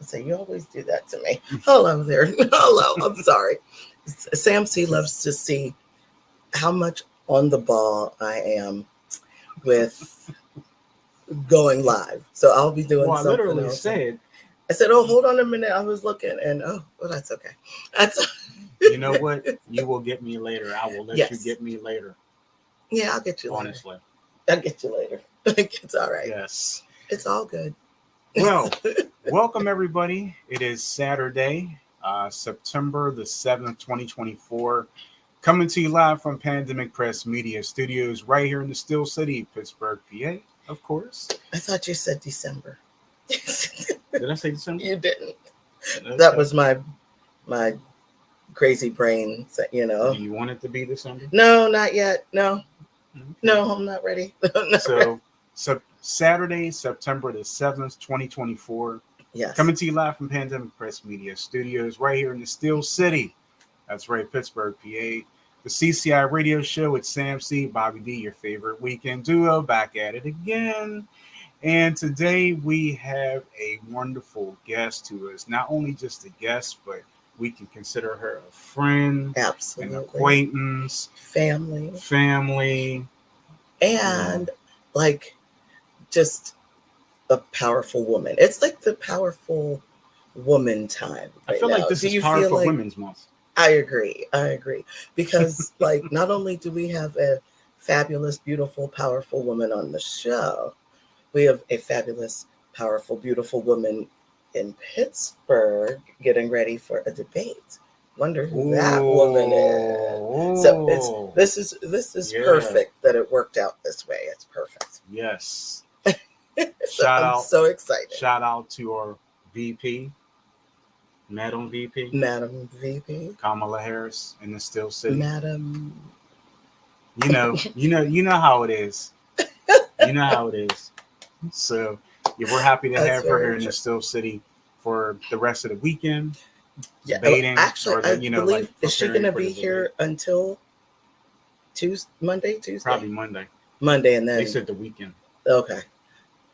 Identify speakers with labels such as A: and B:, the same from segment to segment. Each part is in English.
A: say, you always do that to me. Hello there. Hello. I'm sorry. Sam C loves to see how much on the ball I am with going live. So I'll be doing something else. I literally
B: said,
A: oh, hold on a minute. I was looking and well, that's okay.
B: You know what? You will get me later. I will let you get me later.
A: Yeah, I'll get you
B: honestly.
A: Later. I'll get you later. It's all right.
B: Yes.
A: It's all good.
B: Well, welcome everybody. It is Saturday, September the 7th, 2024. Coming to you live from Pandemic Press Media Studios right here in the Steel City, Pittsburgh, PA, of course.
A: I thought you said December.
B: Did I say December?
A: You didn't. Okay. That was my crazy brain, Do
B: you want it to be December?
A: No, not yet. No. Okay. No, I'm not ready.
B: So Saturday, September the 7th, 2024.
A: Yes.
B: Coming to you live from Pandemic Press Media Studios right here in the Steel City. That's right, Pittsburgh, PA. The CCI radio show with Sam C, Bobby D, your favorite weekend duo, back at it again. And today we have a wonderful guest who is not only just a guest, but we can consider her a friend,
A: absolutely,
B: an acquaintance,
A: family, and just a powerful woman. It's like the powerful woman time.
B: Right I feel now. Like this is Powerful Women's Month.
A: I agree. Because not only do we have a fabulous, beautiful, powerful woman on the show, we have a fabulous, powerful, beautiful woman in Pittsburgh getting ready for a debate. Wonder who that woman is. So this is perfect that it worked out this way. It's perfect.
B: Yes.
A: I'm so excited.
B: Shout out to our VP, Madam VP, Kamala Harris in the Steel City.
A: Madam.
B: You know how it is. You know how it is. So we're happy to have her here in the Steel City for the rest of the weekend.
A: Yeah,
B: debating.
A: Actually, I believe is she going to be here until Monday, Tuesday?
B: Probably Monday.
A: Monday, and then
B: they said the weekend.
A: Okay.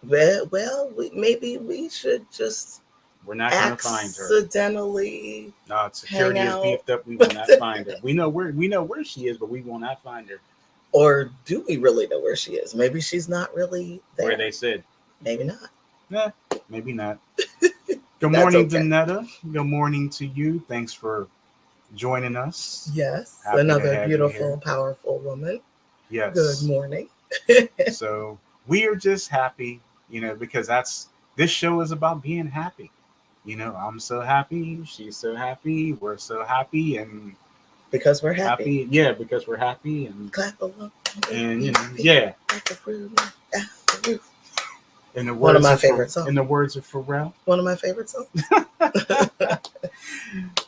A: Well, maybe we should just.
B: We're not going to find her.
A: Accidentally.
B: No, security is beefed up. We will not find her. We know where she is, but we will not find her.
A: Or do we really know where she is? Maybe she's not really there.
B: Where they said.
A: Maybe not.
B: Nah, maybe not. Good morning, Danetta. Good morning to you. Thanks for joining us.
A: Yes, another beautiful, powerful woman.
B: Yes.
A: Good morning.
B: So we are just happy, because this show is about being happy. I'm so happy. She's so happy. We're so happy, and
A: because we're happy.
B: Yeah, because we're happy, and
A: clap along.
B: And yeah. In the words
A: one of my favorite songs.
B: In the words of Pharrell.
A: One of my favorite songs.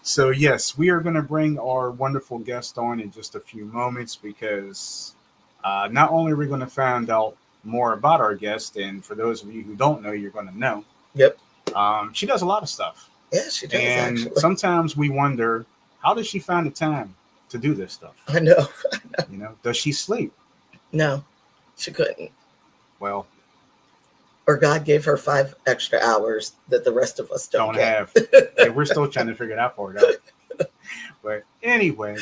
B: So yes, we are going to bring our wonderful guest on in just a few moments because not only are we going to find out more about our guest, and for those of you who don't know, you're going to know.
A: Yep.
B: She does a lot of stuff.
A: Yeah, she does.
B: And
A: actually,
B: sometimes we wonder, how does she find the time to do this stuff?
A: I know.
B: Does she sleep?
A: No, she couldn't.
B: Well.
A: Or God gave her 5 extra hours that the rest of us don't
B: have. Yeah, we're still trying to figure that part out. But anyway,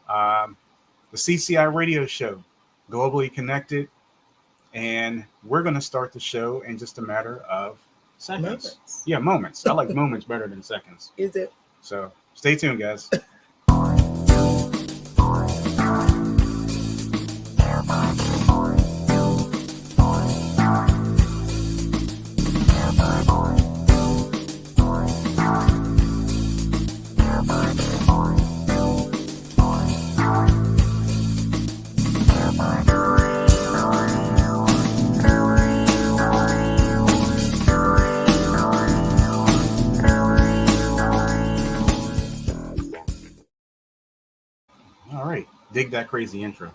B: the CCI radio show, globally connected, and we're going to start the show in just a matter of seconds.
A: Moments.
B: Yeah, moments. I like moments better than seconds.
A: You do.
B: So stay tuned, guys. Dig that crazy intro.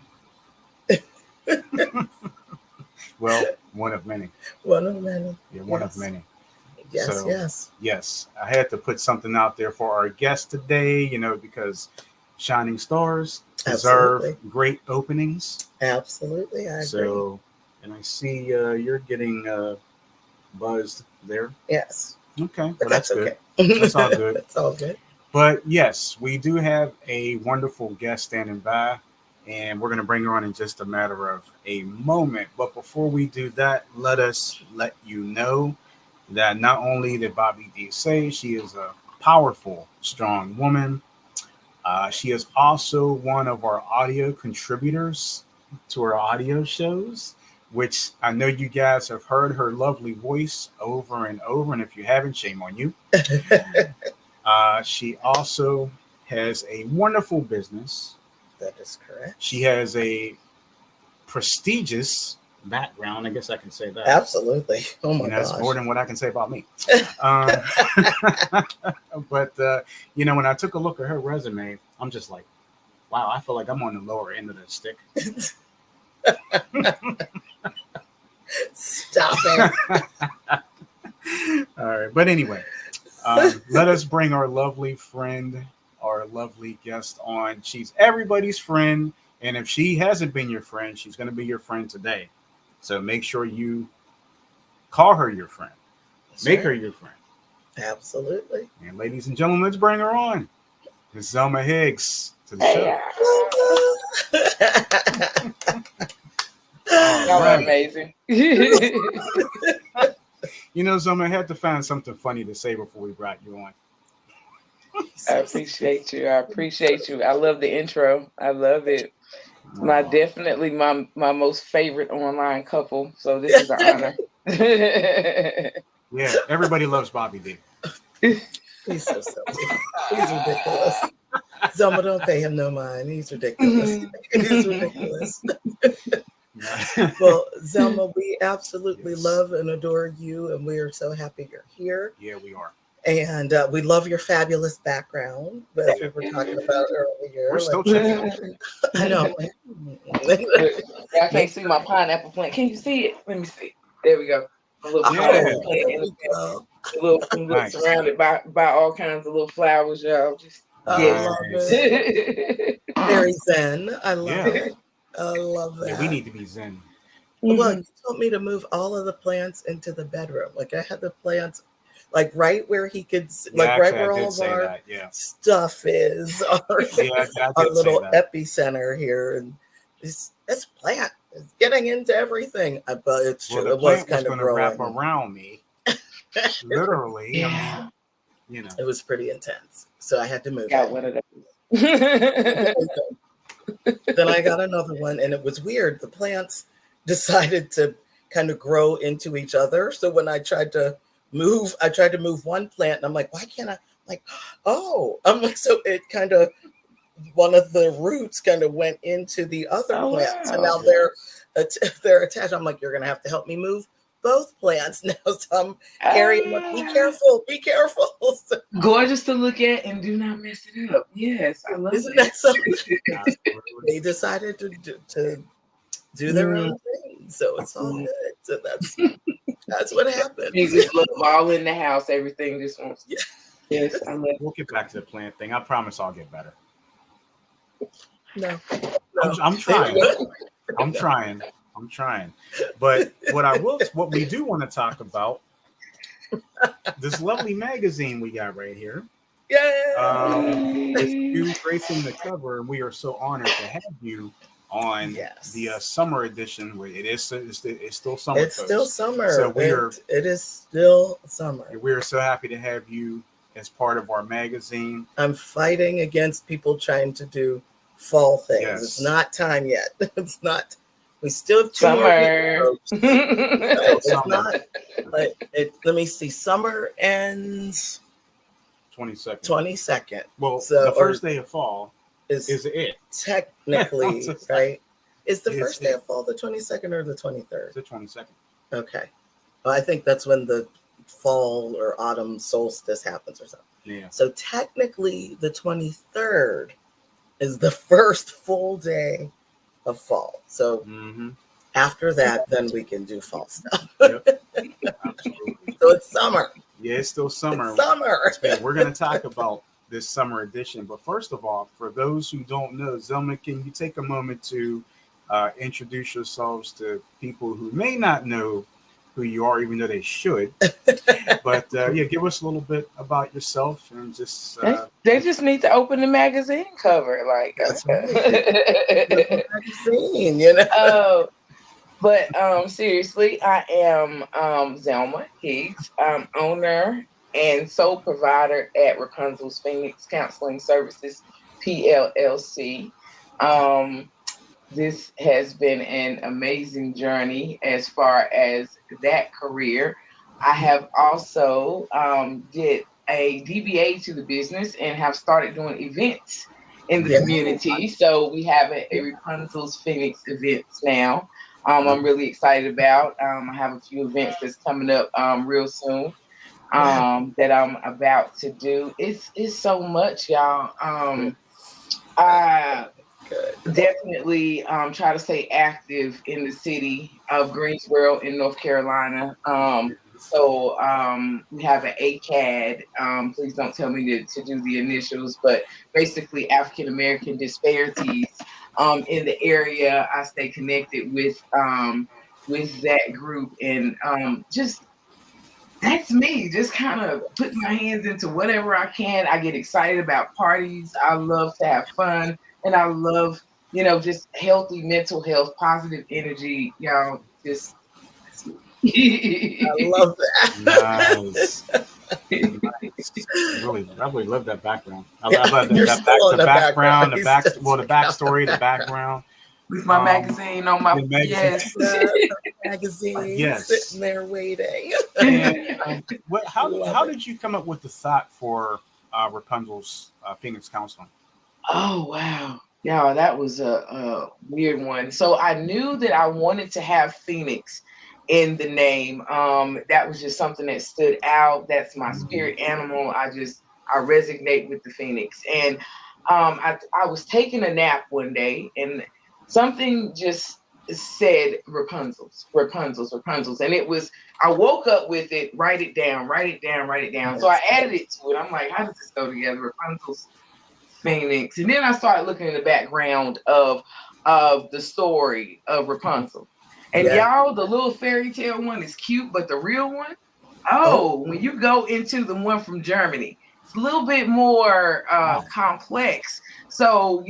B: Well, one of many.
A: One of many.
B: Yeah, one of many.
A: Yes,
B: Yes. I had to put something out there for our guest today, because shining stars deserve great openings.
A: Absolutely, I agree.
B: So, and I see you're getting buzzed there.
A: Yes.
B: Okay,
A: but
B: well that's good.
A: okay.
B: That's all good.
A: That's all good.
B: But yes, we do have a wonderful guest standing by, and we're going to bring her on in just a matter of a moment. But before we do that, let us let you know that not only did Bobby D say she is a powerful, strong woman, she is also one of our audio contributors to our audio shows, which I know you guys have heard her lovely voice over and over. And if you haven't, shame on you. She also has a wonderful business.
A: That is correct.
B: She has a prestigious background. I guess I can say that.
A: Absolutely. Oh my
B: That's
A: gosh.
B: more than what I can say about me. But when I took a look at her resume, I'm just like, wow, I feel like I'm on the lower end of the stick.
A: Stop it.
B: All right. But anyway, let us bring our lovely friend, our lovely guest on. She's everybody's friend. And if she hasn't been your friend, she's going to be your friend today. So make sure you call her your friend.
A: That's
B: Make
A: right.
B: her your friend.
A: Absolutely.
B: And ladies and gentlemen, let's bring her on. It's Zelma Higgs to the show.
C: Y'all are amazing.
B: Zelma, I had to find something funny to say before we brought you on.
C: I appreciate you. I love the intro. I love it. Definitely my most favorite online couple. So this is an honor.
B: Yeah, everybody loves Bobby D.
A: He's so silly. He's ridiculous. Zelma, don't pay him no mind. He's ridiculous. He's ridiculous. Well, Zelma, we absolutely love and adore you, and we are so happy you're here.
B: Yeah, we are.
A: And we love your fabulous background, as we were talking about earlier.
B: We're still checking.
A: I know.
C: I can't see my pineapple plant. Can you see it? Let me see. There we go. A little pineapple plant surrounded by all kinds of little flowers, y'all.
A: I love it. Very zen. I love it. I love that.
B: Yeah, we need to be zen.
A: Well, you told me to move all of the plants into the bedroom. Like I had the plants like right where he could, right where all of our stuff is, our little epicenter here. And this plant is getting into everything. But it's true.
B: Well, the plant was going to wrap around me. Literally.
C: Yeah.
B: I mean,
A: it was pretty intense. So I had to move
C: got
A: it.
C: one of those.
A: Then I got another one, and it was weird. The plants decided to kind of grow into each other. So when I tried to move one plant, and I'm like, why can't I? I'm like, so it kind of, one of the roots kind of went into the other plant. Wow. So now they're attached. I'm like, you're gonna have to help me move both plants now. So I'm carrying them. Be careful.
C: Gorgeous to look at, and do not mess it up. Yes, I love
A: Isn't that something? They decided to do their own thing, so it's all good. So that's what happened.
C: You just love all in the house. Everything just wants. Yeah. Yes, I love.
B: We'll get back to the plant thing. I promise I'll get better.
A: No.
B: I'm trying. I'm trying. But what we do want to talk about, this lovely magazine we got right here. It's you gracing the cover, and we are so honored to have you on the summer edition. It's still summer.
A: It's still summer.
B: So
A: it is still summer.
B: We are so happy to have you as part of our magazine.
A: I'm fighting against people trying to do fall things. Yes. It's not time yet. It's not. We still have 2
C: summer.
A: More weeks. It's not. Let me see. Summer ends 22nd.
B: Well, the first day of fall is it
A: technically right? Is the first day of fall the 22nd or the 23rd?
B: The 22nd.
A: Okay. Well, I think that's when the fall or autumn solstice happens or something.
B: Yeah.
A: So technically, the 23rd is the first full day of fall. So after that, then we can do fall stuff.
B: Yep. Absolutely.
A: So it's summer.
B: Yeah, it's still summer.
A: It's summer.
B: We're going to talk about this summer edition. But first of all, for those who don't know, Zelma, can you take a moment to introduce yourselves to people who may not know who you are, even though they should. But yeah, give us a little bit about yourself and just.
C: They just need to open the magazine cover, like.
A: That's right. Magazine, you know.
C: But seriously, I am Zelma Higgs. I'm owner and sole provider at Rapunzel's Phoenix Counseling Services, PLLC. This has been an amazing journey as far as that career. I have also did a DBA to the business and have started doing events in the community. So we have a Rapunzel's Phoenix events now. I'm really excited about. I have a few events that's coming up real soon that I'm about to do. It's so much, y'all. I definitely try to stay active in the city of Greensboro in North Carolina. So we have an ACAD. Please don't tell me to do the initials, but basically African American disparities in the area. I stay connected with that group, and just that's me. Just kind of put my hands into whatever I can. I get excited about parties. I love to have fun, and I love just healthy mental health, positive energy. Y'all just.
A: I love that.
B: Nice. I really love that background. I love the background, the backstory, the background.
C: With my magazine on my
A: magazine, sitting there waiting.
B: And, how did you come up with the thought for Rapunzel's Phoenix Counseling?
C: Oh wow, yeah, that was a weird one. So I knew that I wanted to have Phoenix in the name. That was just something that stood out. That's my spirit animal. I resonate with the Phoenix. And I was taking a nap one day and something just said Rapunzel's. And I woke up with it, write it down. So I added it to it. I'm like, how does this go together? Rapunzel's Phoenix. And then I started looking in the background of the story of Rapunzel. And y'all, the little fairy tale one is cute, but the real one, when you go into the one from Germany, it's a little bit more complex. So,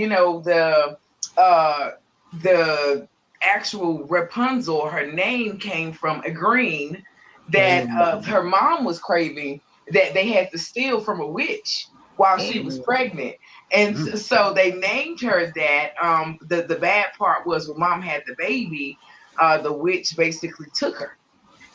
C: the actual Rapunzel, her name came from a green that her mom was craving that they had to steal from a witch while she was pregnant. And so they named her that. The bad part was when mom had the baby, the witch basically took her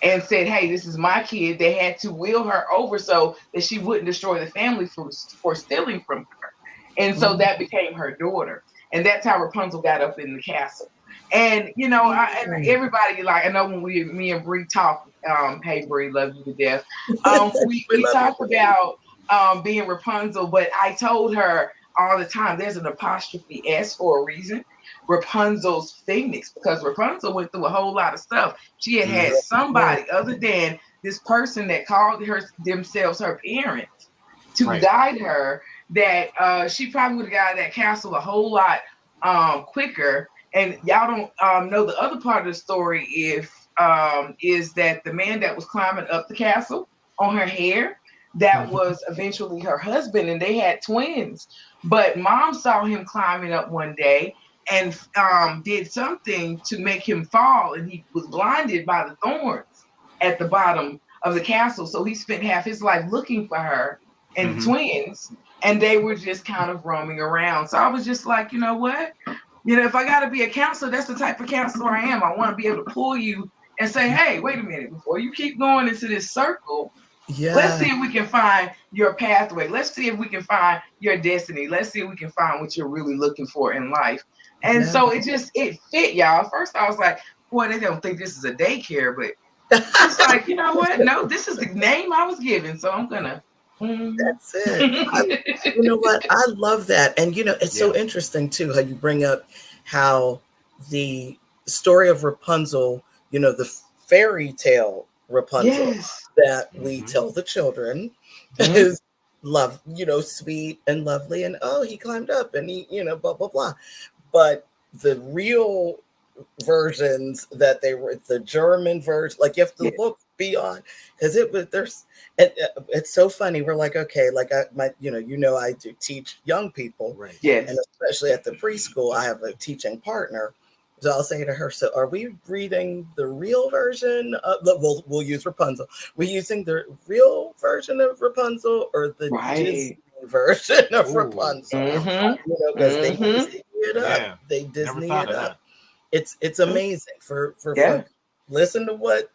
C: and said, hey, this is my kid. They had to wheel her over so that she wouldn't destroy the family for stealing from her. And so that became her daughter. And that's how Rapunzel got up in the castle. And, everybody, like, I know when me and Bree talk, hey, Bree, love you to death. We talked about being Rapunzel, but I told her all the time, there's an apostrophe S for a reason. Rapunzel's Phoenix, because Rapunzel went through a whole lot of stuff. She had somebody other than this person that called themselves her parents to guide her, that she probably would have got out of that castle a whole lot quicker. And y'all don't know the other part of the story is that the man that was climbing up the castle on her hair, that was eventually her husband, and they had twins. But mom saw him climbing up one day and did something to make him fall, and he was blinded by the thorns at the bottom of the castle. So he spent half his life looking for her and twins, and they were just kind of roaming around. So I was just like, you know what? If I got to be a counselor, that's the type of counselor I am. I want to be able to pull you and say, hey, wait a minute, before you keep going into this circle, let's see if we can find your pathway. Let's see if we can find your destiny. Let's see if we can find what you're really looking for in life. And so it fit, y'all. At first I was like, boy, they don't think this is a daycare, but it's like, you know what? No, this is the name I was given. So I'm going to.
A: That's it. You know what? I love that. And, it's so interesting, too, how you bring up how the story of Rapunzel, the fairy tale Rapunzel that we tell the children is love, sweet and lovely. And, he climbed up and he, blah, blah, blah. But the real versions that they were the German version. Like you have to look beyond because it was there's. It's so funny. We're like, okay, like I do teach young people,
B: Right.
C: Yes.
A: and especially at the preschool, I have a teaching partner. So I'll say to her, so are we reading the real version of we'll use Rapunzel. We're using the real version of Rapunzel or the Disney version of Rapunzel. Because they Disney it up.
B: Yeah.
A: They Disney
B: Never thought
A: it
B: of
A: up. It's amazing for folks. Listen to what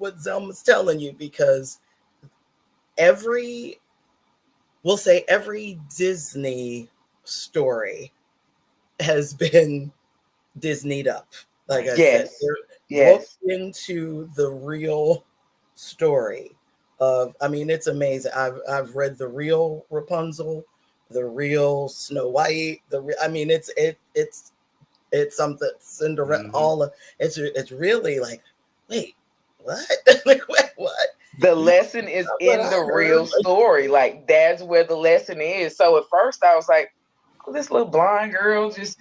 A: Zelma's telling you, because every Disney story has been Disneyed up. Like I said, look into the real story of. I mean, it's amazing. I've read the real Rapunzel, the real Snow White. It's something Cinderella. All of it's really like, wait, what? Like what?
C: The lesson is in the real story. Like that's where the lesson is. So at first I was like, this little blind girl just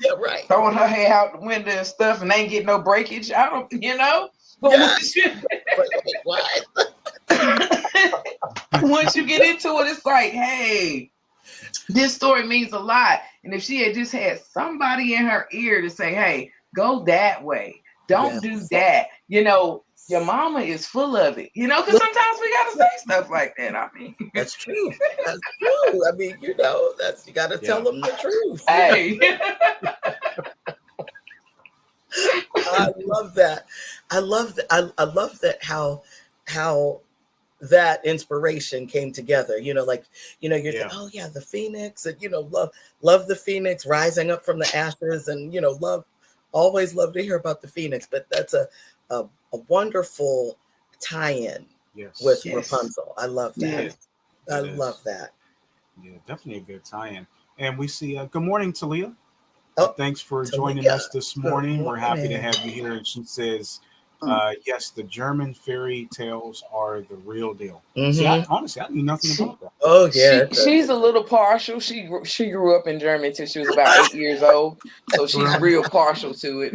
C: throwing her hair out the window and stuff and ain't getting no breakage. I don't, But
A: what?
C: Once you get into it, it's like, hey, this story means a lot. And if she had just had somebody in her ear to say, hey, go that way, don't do that, your mama is full of it, because sometimes we got to say stuff like that. I mean,
A: that's true. That's true. I mean, you got to tell them the truth.
C: Hey.
A: I love that. I love that how that inspiration came together. You're thinking, oh yeah, the Phoenix, and love the Phoenix rising up from the ashes, and always love to hear about the Phoenix. But that's a wonderful tie-in with Rapunzel. I love that. I love that.
B: Yeah, definitely a good tie-in. And we see good morning, Talia. Thanks for joining us this morning. We're happy to have you here. And she says, yes, the German fairy tales are the real deal. See, honestly, I knew nothing about that.
A: Oh, yeah.
C: She's a little partial. She grew up in Germany till she was about 8 years old. So she's real partial to it.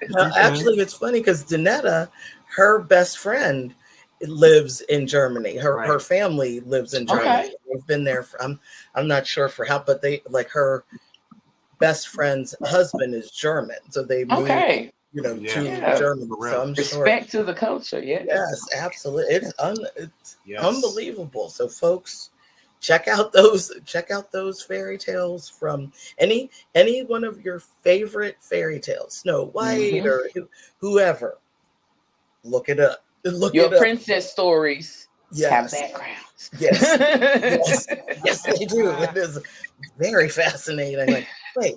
A: Now, actually, it's funny because Danetta, her best friend, lives in Germany. Her family lives in Germany.
C: Okay.
A: They've been there for, I'm not sure for how, but they her best friend's husband is German, so they moved, to Germany. So I'm
C: respect to the culture.
A: Yes, absolutely. It's unbelievable. So, folks, check out those fairy tales from any one of your favorite fairy tales, Snow White or whoever. Look it up.
C: Your princess stories have backgrounds.
A: Yes, they do. It is very fascinating. Like, wait,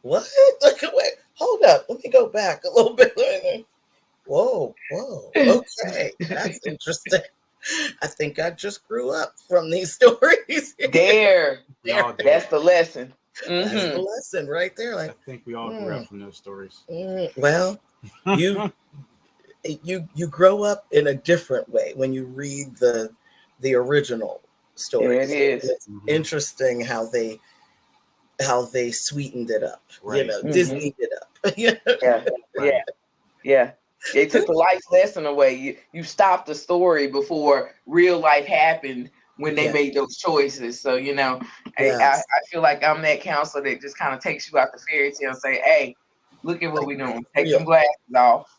A: what? Wait, hold up. Let me go back a little bit. Whoa. Okay, that's interesting. I think I just grew up from these stories.
C: There. That's the lesson.
A: That's the lesson right there. Like,
B: I think we all grew up from those stories.
A: Well, you grow up in a different way when you read the original story.
C: It is.
A: It's interesting how they sweetened it up. Disneyed it up.
C: Yeah. They took the life lesson away. You stopped the story before real life happened when they made those choices. So, I feel like I'm that counselor that just kind of takes you out the fairy tale and say, hey, look at what we're doing. Take some glasses off.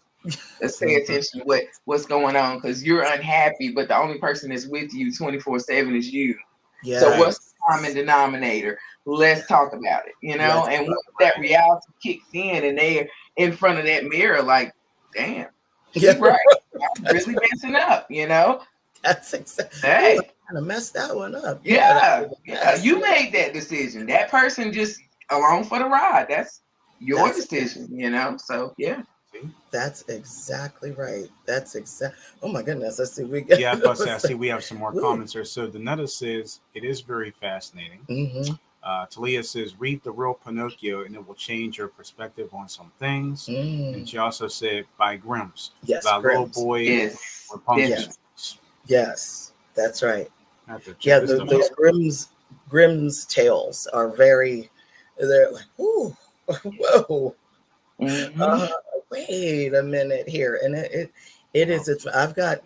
C: Let's pay attention to what's going on, because you're unhappy, but the only person that's with you 24/7 is you. Yes. So what's the common denominator? Let's talk about it, and once that reality kicks in and they're in front of that mirror, like, damn, she's right. I'm really messing up,
A: That's exactly.
C: Hey,
A: kind of messed that one up.
C: Yeah. You made that decision. That person just along for the ride. That's your decision, So
A: that's exactly right. Oh my goodness! Let's see.
B: I see we have some more comments here. So Danetta says it is very fascinating. Talia says, read the real Pinocchio and it will change your perspective on some things. And she also said, by Grimm's.
A: Yes,
B: by Little Boy Rapunzel.
A: Yes, that's right. Yeah, those Grimm's tales are they're like, ooh, whoa.
C: Mhm.
A: Wait a minute here, and it is. It's. I've got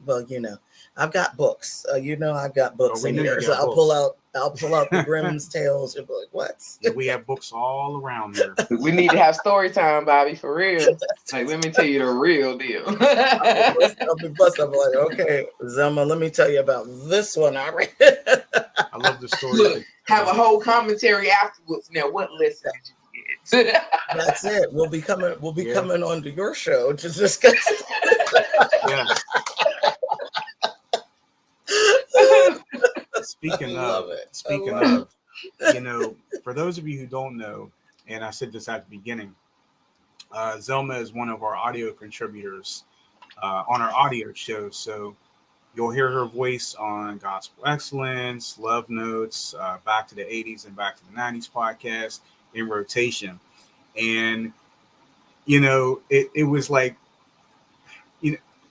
A: I've got books. I've got
B: Oh,
A: books
B: we
A: in
B: know you
A: here. So
B: got books.
A: I'll pull out the Grimm's tales and be like, what?
B: Yeah, we have books all around here.
C: We need to have story time, Bobby, for real. Like, let me tell you the real deal.
A: I'll be busting. I'm like, okay, Zelma, let me tell you about this one I read.
B: I love the story.
C: Look, have a whole commentary afterwards. Now, what lesson did you get?
A: That's it. We'll be coming
B: Yeah.
A: coming onto your show to discuss.
B: Yes. Speaking of, for those of you who don't know, and I said this at the beginning, Zelma is one of our audio contributors on our audio show. So you'll hear her voice on Gospel Excellence, Love Notes, Back to the 80s and Back to the 90s podcast in rotation. And, it was like,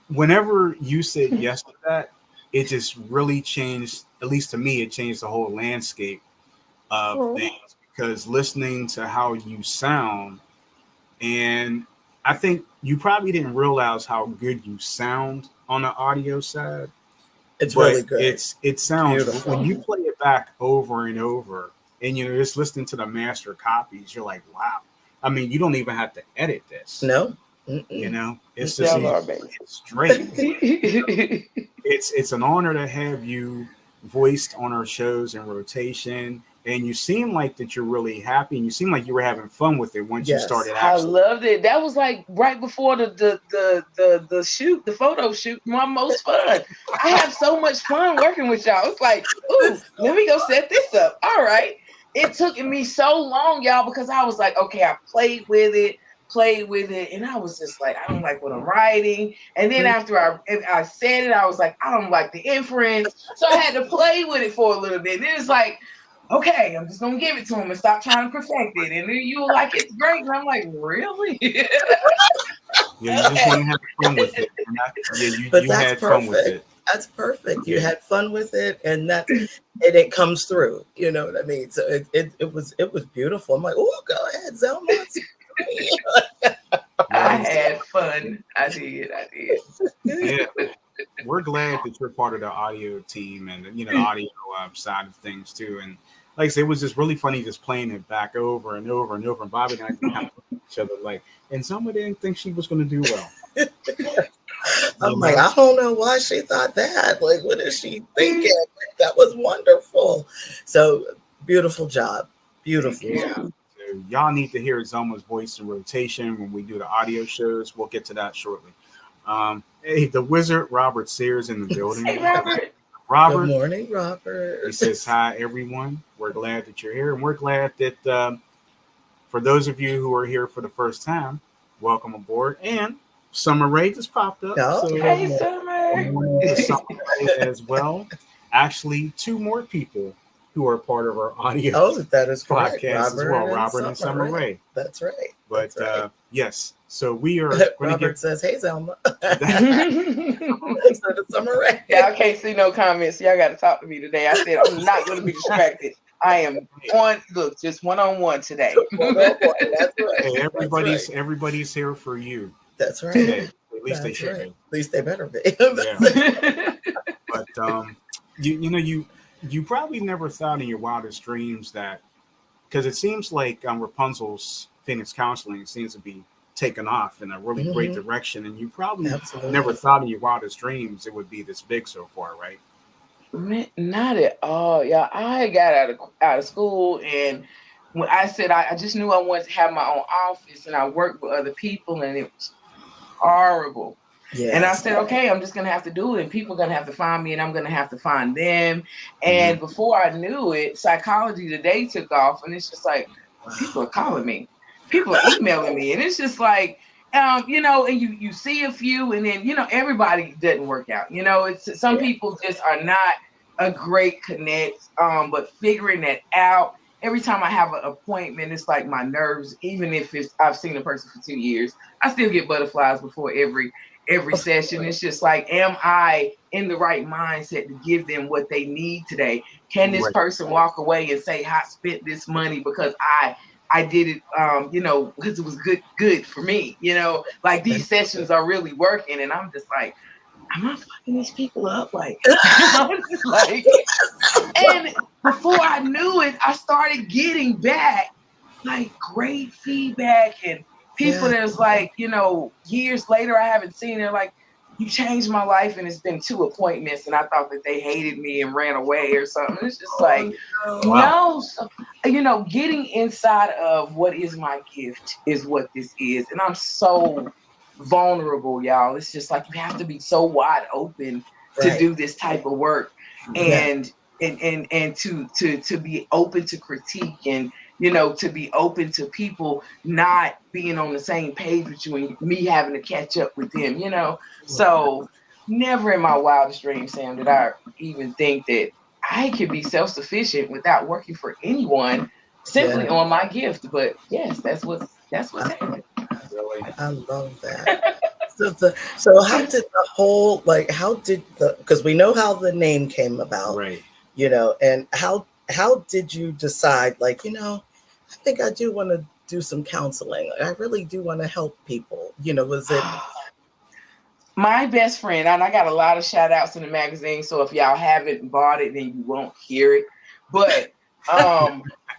B: whenever you said yes to that, it just really changed, at least to me, it changed the whole landscape of things, because listening to how you sound, and I think you probably didn't realize how good you sound on the audio side.
A: It's really good.
B: It sounds
A: beautiful.
B: When you play it back over and over, and just listening to the master copies, you're like, wow. I mean, you don't even have to edit this.
A: No.
B: It's just it's straight. It's an honor to have you voiced on our shows in rotation, and you seem like that you're really happy, and you seem like you were having fun with it once you started.
C: I loved it. That was like right before the shoot, the photo shoot, my most fun. I have so much fun working with y'all. It's like, ooh, let me go set this up. All right. It took me so long, y'all, because I was like, okay, I played with it, and I was just like, I don't like what I'm writing. And then after I said it, I was like, I don't like the inference. So I had to play with it for a little bit. And then it's like, okay, I'm just gonna give it to him and stop trying to perfect it. And then you were like, it's great. And I'm like, really?
B: Yeah, you just want to have fun with it. You had fun with it.
A: That's perfect. You had fun with it, and it comes through. You know what I mean? So it was beautiful. I'm like, oh, go ahead, Zelma.
C: I had fun. I did.
B: Yeah, we're glad that you're part of the audio team and the audio side of things too. And like I said, it was just really funny just playing it back over and over and over. And Bobby and I kind of looked at each other like, and somebody didn't think she was going to do well.
A: I'm like, I don't know why she thought that. Like, what is she thinking? That was wonderful. So beautiful job. Beautiful job.
B: So y'all need to hear Zelma's voice in rotation when we do the audio shows. We'll get to that shortly. Hey, the wizard Robert Sears in the building.
C: Hey, Robert.
A: Good morning, Robert.
B: He says, hi, everyone. We're glad that you're here. And we're glad that for those of you who are here for the first time, welcome aboard. And Summer Ray just popped up.
A: Oh,
B: so
C: hey, Summer.
B: Summer Ray as well. Actually, two more people who are part of our audio
A: that is correct.
B: podcast as well, Robert and Summer Ray.
A: That's right.
B: But yes, so we are going to
A: Robert says, hey, Zelma. Summer Ray.
C: Y'all can't see no comments. Y'all got to talk to me today. I said I'm not going to be distracted. I am just one-on-one today.
A: That's right.
B: Hey, everybody's here for you.
A: That's right.
B: Today. At least they should be.
A: At least they better be.
B: Yeah. But you probably never thought in your wildest dreams that, because it seems like Rapunzel's Phoenix Counseling seems to be taken off in a really great direction, and you probably never thought in your wildest dreams it would be this big so far, right?
C: Not at all. Yeah, I got out of school, and when I said I just knew I wanted to have my own office, and I worked with other people, and it was horrible. Yes. And I said, okay, I'm just going to have to do it, and people are going to have to find me, and I'm going to have to find them. And before I knew it, Psychology Today took off, and it's just like, people are calling me. People are emailing me, and it's just like, and you see a few, and then, everybody doesn't work out. It's some people just are not a great connect, but figuring that out, every time I have an appointment, it's like my nerves, even if I've seen a person for 2 years, I still get butterflies before every session. It's just like, am I in the right mindset to give them what they need today? Can this person walk away and say, I spent this money because I I did it, because it was good for me. Like these sessions are really working, and I'm just like, am I fucking these people up? Like, I'm just like, and before I knew it, I started getting back like great feedback and people that's like, years later I haven't seen. They're like, you changed my life, and it's been 2 appointments, and I thought that they hated me and ran away or something. It's just like, no. So, getting inside of what is my gift is what this is, and I'm so vulnerable, y'all. It's just like you have to be so wide open to do this type of work, and to be open to critique, and to be open to people not being on the same page with you and me having to catch up with them, So never in my wildest dreams, Sam, did I even think that I could be self-sufficient without working for anyone simply on my gift. But yes, that's what's happening.
A: I love that. So how did the whole, because we know how the name came about,
B: right?
A: And how did you decide, I think I do want to do some counseling. I really do want to help people. Was it
C: my best friend? And I got a lot of shout outs in the magazine, so if y'all haven't bought it, then you won't hear it. But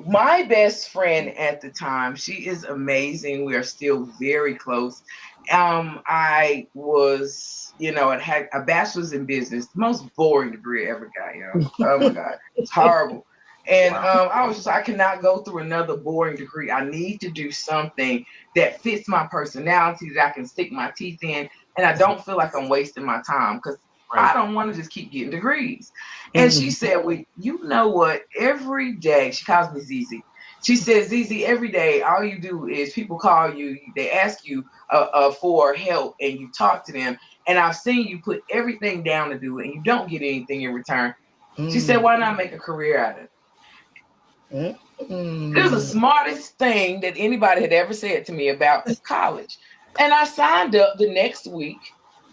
C: my best friend at the time, she is amazing. We are still very close. I was, had a bachelor's in business, the most boring degree I ever got, Oh my God, it's horrible. And I was just, I cannot go through another boring degree. I need to do something that fits my personality, that I can stick my teeth in, and I don't feel like I'm wasting my time, because I don't want to just keep getting degrees. And she said, well, you know what? Every day, she calls me Zizi. She says, Zizi, every day, all you do is people call you, they ask you for help, and you talk to them. And I've seen you put everything down to do it, and you don't get anything in return. She said, why not make a career out of it? It was the smartest thing that anybody had ever said to me about college. And I signed up the next week,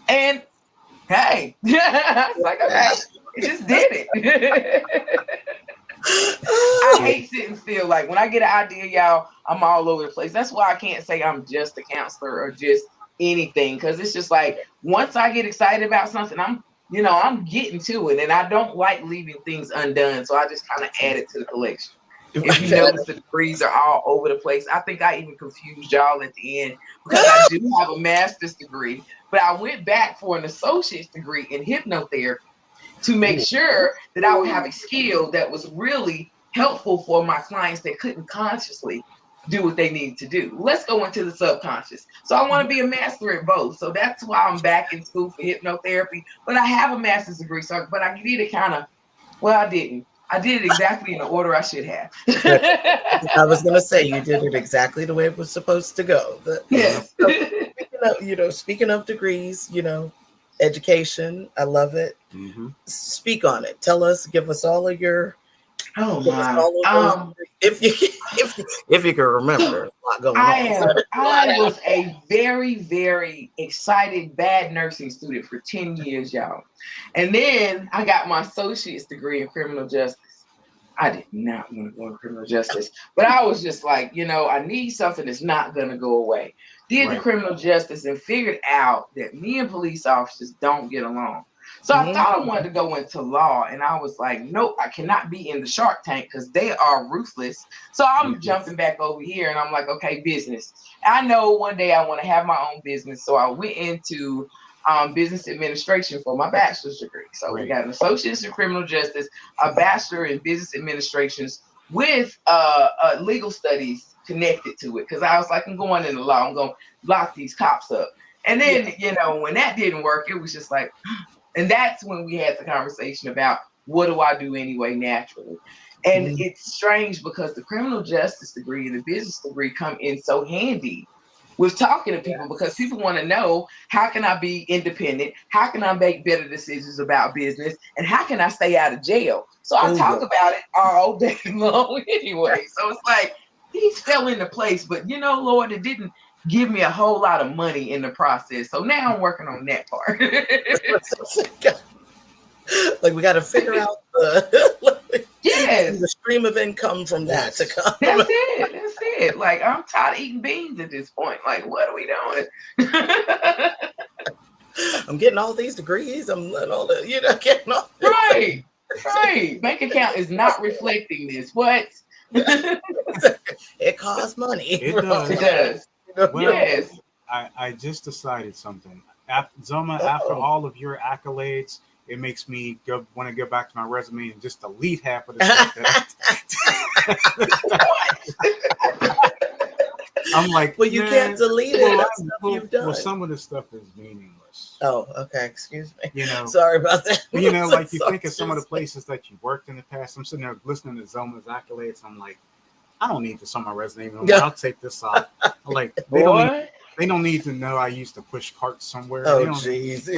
C: and hey, I was like, okay, I just did it. I hate sitting still. Like when I get an idea, y'all, I'm all over the place. That's why I can't say I'm just a counselor or just anything, because it's just like once I get excited about something, I'm getting to it, and I don't like leaving things undone. So I just kind of add it to the collection. If you notice, the degrees are all over the place. I think I even confused y'all at the end, because I do have a master's degree, but I went back for an associate's degree in hypnotherapy to make sure that I would have a skill that was really helpful for my clients that couldn't consciously do what they needed to do. Let's go into the subconscious. So I want to be a master at both. So that's why I'm back in school for hypnotherapy. But I have a master's degree. But I did it I didn't. I did it exactly in the order I should have.
A: I was going to say, you did it exactly the way it was supposed to go.
C: Yes.
A: Speaking of degrees, education, I love it. Speak on it. Tell us, give us all of your.
C: Oh my!
A: If you can remember, a lot going on.
C: I was a very, very excited bad nursing student for 10 years, y'all. And then I got my associate's degree in criminal justice. I did not want to go in criminal justice, but I was just like, I need something that's not going to go away. Did the criminal justice and figured out that me and police officers don't get along. So I thought I wanted to go into law, and I was like, nope, I cannot be in the Shark Tank because they are ruthless. So I'm jumping back over here, and I'm like, okay, business. I know one day I want to have my own business. So I went into business administration for my bachelor's degree. So we got an associate's in criminal justice, a bachelor in business administrations with legal studies connected to it. Because I was like, I'm going into law. I'm going to lock these cops up. And then, when that didn't work, it was just like, and that's when we had the conversation about what do I do anyway naturally. And it's strange because the criminal justice degree and the business degree come in so handy with talking to people, because people want to know, how can I be independent? How can I make better decisions about business? And how can I stay out of jail? So I talk about it all day long anyway. So it's like, these fell into place, but Lord, it didn't give me a whole lot of money in the process. So now I'm working on that part.
A: Like we got to figure out
C: yes.
A: the stream of income from that to come.
C: That's it. That's it. Like, I'm tired of eating beans at this point. Like, what are we doing?
A: I'm getting all these degrees. I'm all the, getting all this.
C: Right. Right. Bank account is not reflecting this. What?
A: It costs money.
B: It does.
C: It does.
B: Well,
C: Yes.
B: I just decided something. Zelma, after all of your accolades, it makes me want to go back to my resume and just delete half of the stuff that I'm like,
A: well, you can't delete it. That's stuff you've done.
B: Well, some of the stuff is meaningless.
A: Oh, okay. Excuse me.
B: Sorry
A: about that.
B: Like you think of some of the places that you worked in the past. I'm sitting there listening to Zelma's accolades. I'm like, I don't need this on my resume anymore. I'll take this off. I'm like, they don't need to know I used to push carts somewhere.
A: Oh, jeez.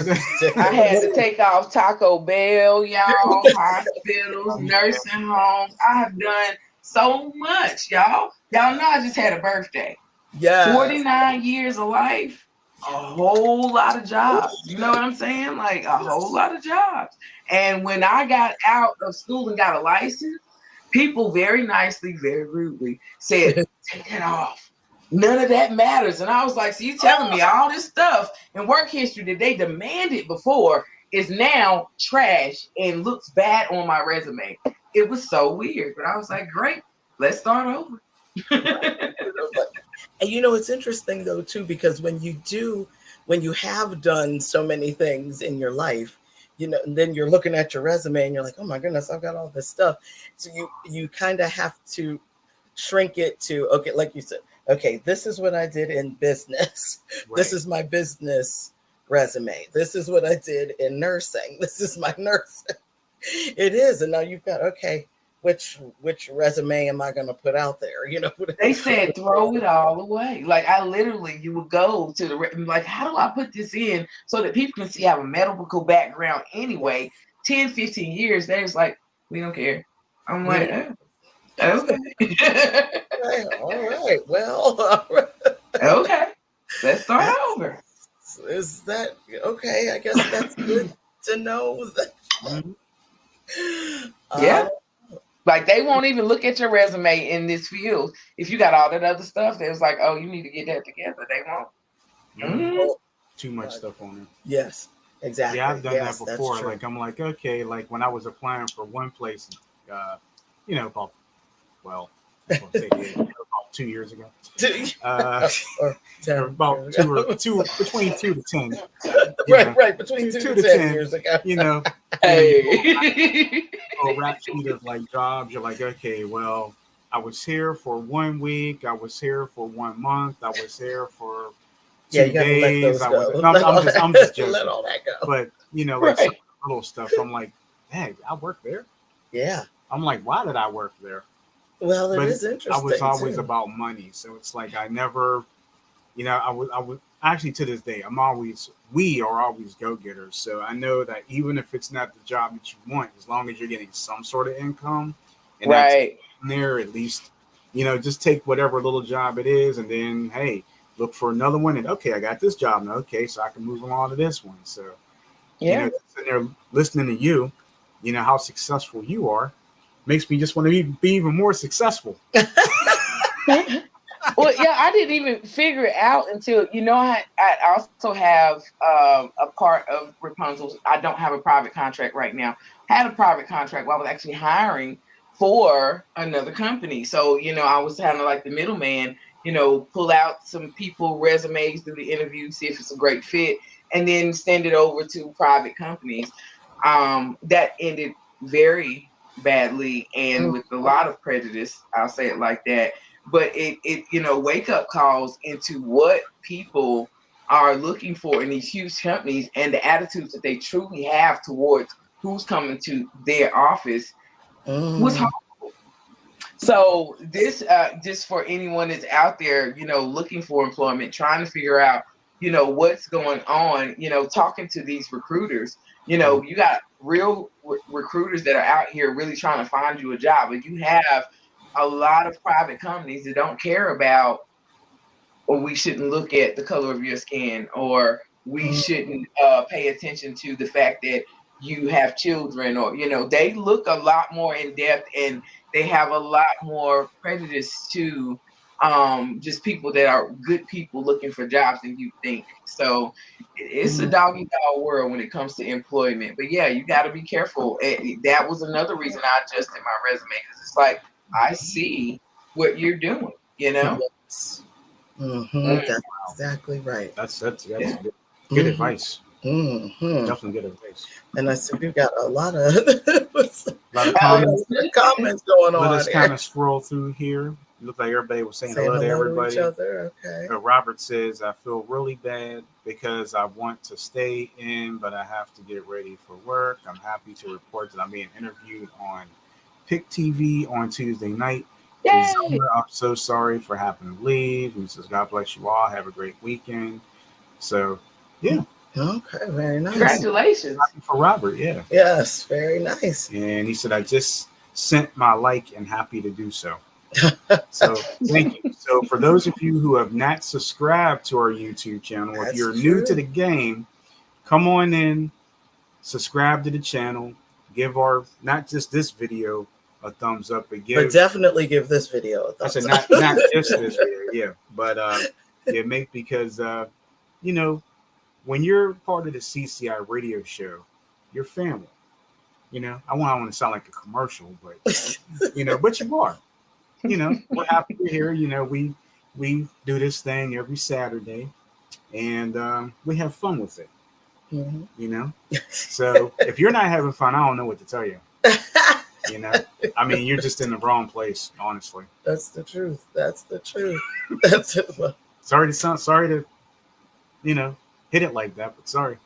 C: I had to take off Taco Bell, y'all, hospitals, nursing homes. I have done so much, y'all. Y'all know I just had a birthday.
A: Yeah.
C: 49 years of life, a whole lot of jobs. You know what I'm saying? Like, a whole lot of jobs. And when I got out of school and got a license, people very nicely, very rudely said, take that off. None of that matters. And I was like, so you telling me all this stuff in work history that they demanded before is now trash and looks bad on my resume. It was so weird. But I was like, great, let's start over.
A: And it's interesting though, too, because when you have done so many things in your life, and then you're looking at your resume and you're like, oh my goodness, I've got all this stuff. So you kind of have to shrink it to, okay, like you said, okay, this is what I did in business. Right. This is my business resume. This is what I did in nursing. This is my nursing. It is. And now you've got, okay, which resume am I going to put out there?
C: They said, throw it all away. Like, you would go to like, how do I put this in so that people can see I have a medical background anyway? 10, 15 years, they're just like, we don't care. I'm like, okay.
A: All right. Well, all right.
C: Okay. Let's start over.
A: Is that okay? I guess that's good to know that.
C: Yeah. Like, they won't even look at your resume in this field. If you got all that other stuff, they was like, oh, you need to get that together. They won't.
B: Too much stuff on it.
A: Yes, exactly.
B: Yeah, I've done that before. Like, I'm like, okay, like when I was applying for one place, about 2 years ago. About between 2 to 10.
A: Right, between 2 to 10 years ago.
C: Hey.
B: A rap sheet of like jobs. You're like, okay, well, I was here for 1 week. I was here for 1 month. I was here for 2 days. I'm just joking.
A: Let all that go.
B: But like some little stuff. I'm like, dang, I worked there.
A: Yeah. I'm
B: like, why did I work there?
A: Well, it is interesting.
B: I was always about money, so it's like I never, I would actually to this day, we are always go-getters. So I know that even if it's not the job that you want, as long as you're getting some sort of income, and
C: right
B: there, at least, just take whatever little job it is, and then hey, look for another one, and okay, I got this job now. Okay, so I can move along to this one. So sitting there listening to you, how successful you are. Makes me just want to be even more successful.
C: Well, yeah, I didn't even figure it out until, I also have a part of Rapunzel's. I don't have a private contract right now. Had a private contract while I was actually hiring for another company. So, I was kind of like the middleman, pull out some people resumes, do the interview, see if it's a great fit, and then send it over to private companies. That ended very badly and with a lot of prejudice, I'll say it like that. But it wake up calls into what people are looking for in these huge companies and the attitudes that they truly have towards who's coming to their office was horrible. So this just for anyone that's out there, looking for employment, trying to figure out, what's going on, talking to these recruiters, you got real recruiters that are out here really trying to find you a job, but you have a lot of private companies that don't care about, or we shouldn't look at the color of your skin, or we shouldn't pay attention to the fact that you have children, or they look a lot more in depth and they have a lot more prejudice to just people that are good people looking for jobs than you think. So it's a doggy dog world when it comes to employment. But yeah, you got to be careful. That was another reason I adjusted my resume, because it's like, I see what you're doing, you know?
A: Yes. That's exactly right.
B: That's good advice. Definitely good advice.
A: And I see we've got a lot of
B: comments
A: going on.
B: Let us kind of scroll through here. It looked like everybody was saying hello to everybody.
A: To each other. Okay.
B: Robert says, I feel really bad because I want to stay in, but I have to get ready for work. I'm happy to report that I'm being interviewed on Pick TV on Tuesday night. Zelma, I'm so sorry for having to leave. He says, God bless you all. Have a great weekend. So, yeah.
A: Okay, very nice.
C: Congratulations.
B: Happy for Robert, yeah.
A: Yes, very nice.
B: And he said, I just sent my like and happy to do so. So thank you. So for those of you who have not subscribed to our YouTube channel, if you're new to the game, come on in, subscribe to the channel, give our, not just this video, a thumbs up, but
A: definitely give this video a thumbs up.
B: Not just this video, yeah. But because you know, when you're part of the CCI radio show, you're family. You know, I want to sound like a commercial, but you know, but you are. You know, we're happy to hear. You know, we do this thing every Saturday, and we have fun with it. You know, so if you're not having fun, I don't know what to tell you. You know, I mean, you're just in the wrong place, honestly.
A: That's the truth. That's the truth. That's it.
B: Sorry to, you know, hit it like that, but sorry.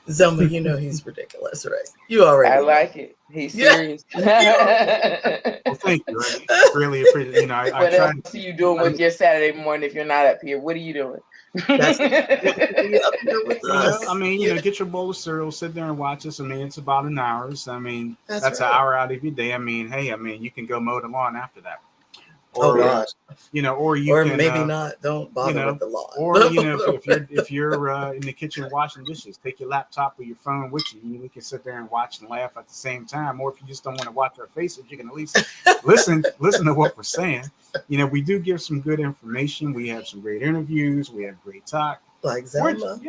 A: Zelma, you know he's ridiculous, right? You already.
C: I like it. He's serious.
B: Well, thank you. I really appreciate. You know,
C: what else are you doing with your Saturday morning if you're not up here? What are you doing?
A: That's up here with us.
B: I mean, you know, get your bowl of cereal, sit there and watch us. I mean, it's about an hour. So, I mean, that's right. An hour out of your day. I mean, hey, you can go mow the lawn after that. Or,
A: gosh.
B: You know,
A: or maybe not. Don't bother with the lawn.
B: Or you know, if you're in the kitchen washing dishes, take your laptop or your phone with you. We can sit there and watch and laugh at the same time. Or if you just don't want to watch our faces, you can at least listen to what we're saying. You know, we do give some good information. We have some great interviews. We have great talk.
A: Like Zelma.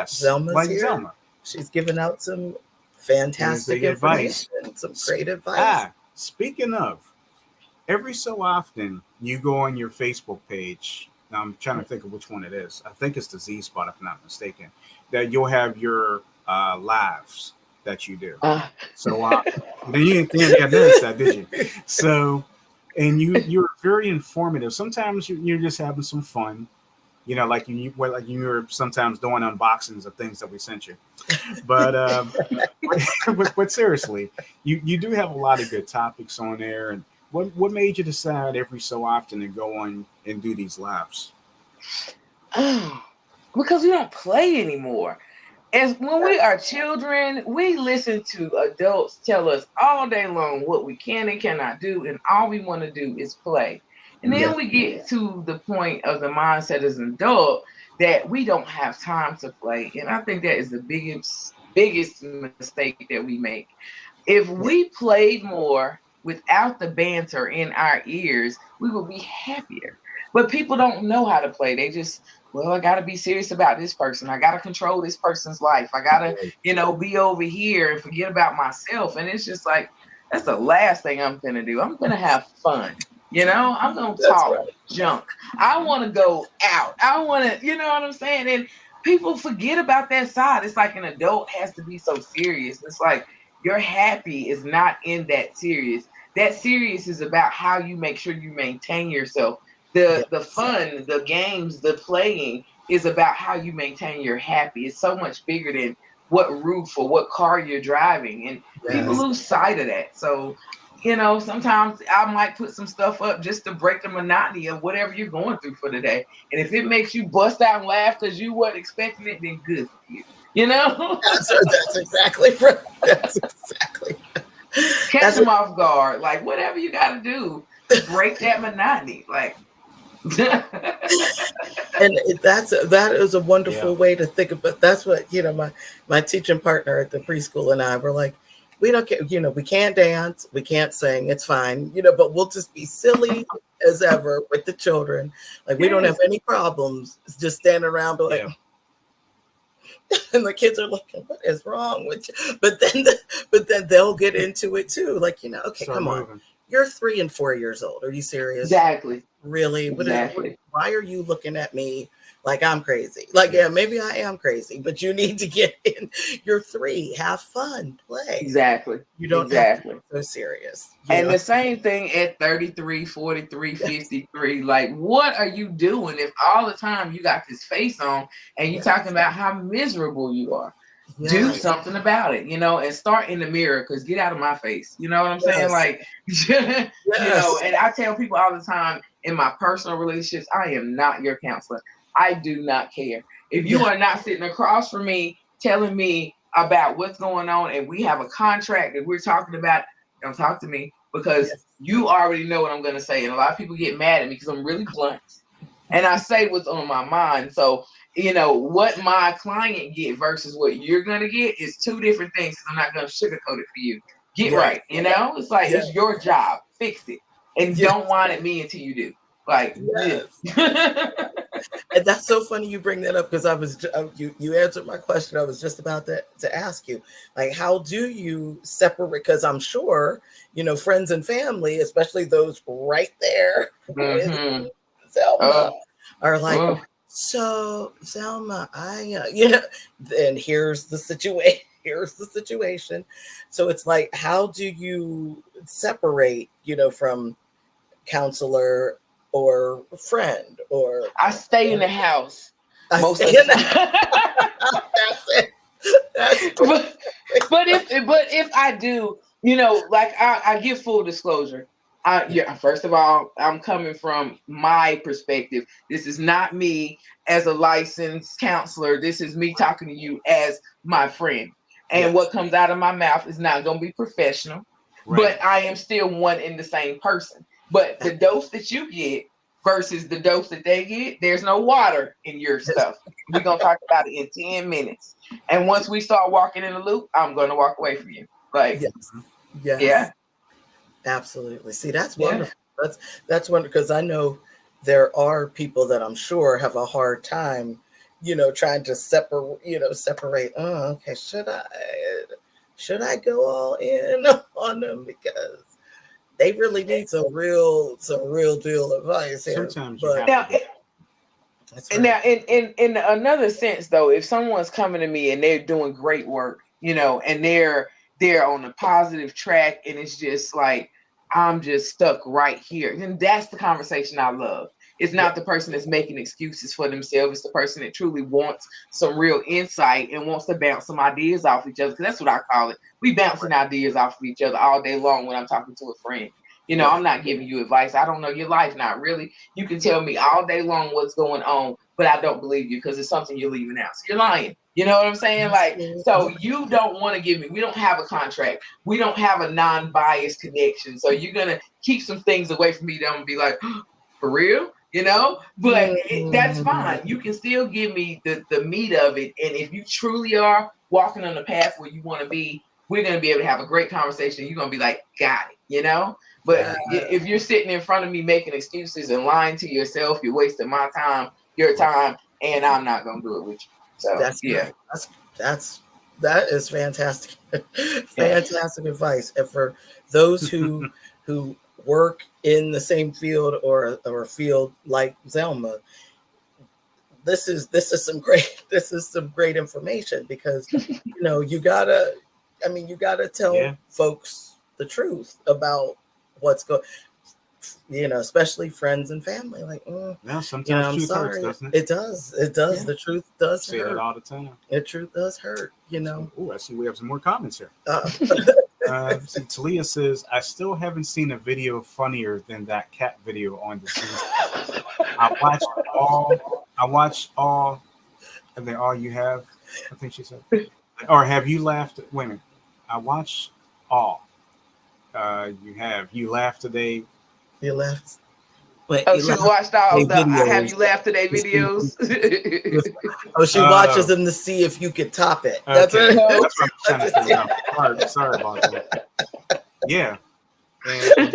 B: Zelma's
A: like
B: here.
A: Zelma. She's giving out some fantastic advice. Some great advice.
B: Speaking of. Every so often, you go on your Facebook page. Now, I'm trying to think of which one it is. I think it's the Z Spot, if I'm not mistaken. That you'll have your lives that you do. So then you didn't notice that, did you? So, and you're very informative. Sometimes you're just having some fun. You know, like you're sometimes doing unboxings of things that we sent you. But but seriously, you do have a lot of good topics on there. And what made you decide every so often to go on and do these lives?
C: Because we don't play anymore. As when we are children, we listen to adults tell us all day long what we can and cannot do, and all we want to do is play. And then we get to the point of the mindset as an adult that we don't have time to play. And I think that is the biggest mistake that we make. If we played more without the banter in our ears, we will be happier. But people don't know how to play. They just, I got to be serious about this person. I got to control this person's life. I got to, be over here and forget about myself. And it's just like, that's the last thing I'm going to do. I'm going to have fun. I'm going to talk junk. I want to go out. I want to, you know what I'm saying? And people forget about that side. It's like an adult has to be so serious. It's like your happy is not in that serious. That serious is about how you make sure you maintain yourself. The fun, the games, the playing is about how you maintain your happy. It's so much bigger than what roof or what car you're driving. And people lose sight of that. So, sometimes I might put some stuff up just to break the monotony of whatever you're going through for the day. And if it makes you bust out and laugh because you weren't expecting it, then good for you.
A: That's exactly right. That's exactly right.
C: Catch them off guard. Like, whatever you got to do to break that monotony. Like,
A: and that is a wonderful way to think about. That's what my teaching partner at the preschool and I were like, we don't care, we can't dance, we can't sing, it's fine, but we'll just be silly as ever with the children. Like we don't have any problems just standing around like, and the kids are looking, what is wrong with you? But then they'll get into it too. Like, okay, come on. You're 3 and 4 years old. Are you serious?
C: Exactly.
A: Really?
C: Exactly.
A: Why are you looking at me like I'm crazy? Like, yeah, maybe I am crazy, but you need to get in. You're 3. Have fun. Play.
C: Exactly.
A: You don't have to be so serious.
C: And the same thing at 33, 43, 53. Like, what are you doing if all the time you got this face on and you're talking about how miserable you are? Yes. Do something about it, and start in the mirror, because get out of my face. You know what I'm saying? Like, and I tell people all the time in my personal relationships, I am not your counselor. I do not care. If you are not sitting across from me telling me about what's going on and we have a contract that we're talking about, don't talk to me, because you already know what I'm going to say. And a lot of people get mad at me because I'm really blunt and I say what's on my mind. So, what my client get versus what you're going to get is 2 different things. I'm not going to sugarcoat it for you. Get right. It's like, it's your job. Fix it. And don't whine at me until you do. Like,
A: And that's so funny you bring that up, because you answered my question. I was just about to ask you, like, how do you separate? Because I'm sure, friends and family, especially those right there with Zelma, are like, so Zelma, and here's the situation. Here's the situation. So it's like, how do you separate, from counselor or friend? Or
C: I stay in the house most of the time. That's it. But if I do, like I give full disclosure. First of all, I'm coming from my perspective. This is not me as a licensed counselor. This is me talking to you as my friend. And what comes out of my mouth is not going to be professional, but I am still one and the same person. But the dose that you get versus the dose that they get, there's no water in your stuff. We're going to talk about it in 10 minutes. And once we start walking in the loop, I'm going to walk away from you. Like, yeah.
A: Absolutely. See, that's wonderful. That's wonderful, because I know there are people that I'm sure have a hard time, trying to separate. Oh, okay. Should I go all in on them, because they really need some real deal advice here.
B: Sometimes
C: now, in another sense, though, if someone's coming to me and they're doing great work, and they're on a positive track, and it's just like, I'm just stuck right here, then that's the conversation I love. It's not the person that's making excuses for themselves. It's the person that truly wants some real insight and wants to bounce some ideas off each other. Because that's what I call it. We bouncing ideas off of each other all day long when I'm talking to a friend. I'm not giving you advice. I don't know your life, not really. You can tell me all day long what's going on, but I don't believe you because it's something you're leaving out. So you're lying. You know what I'm saying? Like, so you don't want to give me, we don't have a contract. We don't have a non-biased connection. So you're going to keep some things away from me that I'm going to be like, oh, for real? But that's fine. You can still give me the meat of it. And if you truly are walking on the path where you want to be, we're going to be able to have a great conversation. You're going to be like, got it, But if you're sitting in front of me making excuses and lying to yourself, you're wasting my time, your time, and I'm not going to do it with you. So
A: that is fantastic. Fantastic advice. And for those who work in the same field or a field like Zelma, this is some great information, because you gotta tell folks the truth about what's going, especially friends and family. Like,
B: sometimes truth hurts, doesn't it?
A: It does. Yeah. The truth does hurt.
B: Say that all the time.
A: The truth does hurt.
B: I see we have some more comments here. Talia says, I still haven't seen a video funnier than that cat video on the season. I watched all, and then all you have, I think she said, or have you laughed? Wait a minute. I watched all. You laughed today.
A: You laughed. Wait,
C: Oh, she watched all the
A: videos.
C: Have You Laughed Today videos.
A: Oh, she watches them to see if you could top it. That's
B: Okay.
A: it.
B: That's what I'm trying to think of. Sorry about that. Yeah. And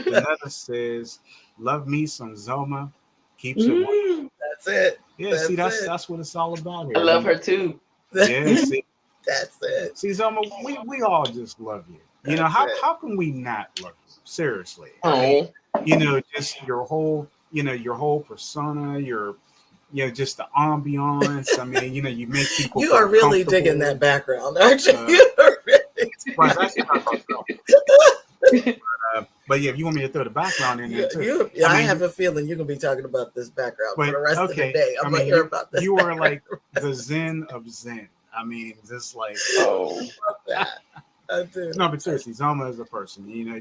B: another says, "Love me some Zelma, keeps it."
A: That's it.
B: Yeah, see, that's what it's all about here.
C: I love her too.
B: Yeah, see,
A: that's it.
B: See, Zelma, we all just love you. You know, how can we not love you? Seriously. I mean, you know, just your whole persona, just the ambiance. I mean, you know, you make people.
A: You are really digging that background, aren't you?
B: But yeah, if you want me to throw the background in there too.
A: I have a feeling you're gonna be talking about this background for the rest of the day. I'm gonna hear about this.
B: You are like the Zen of Zen. I mean, just like
A: I do.
B: No, but seriously, Zelma is a person. You know,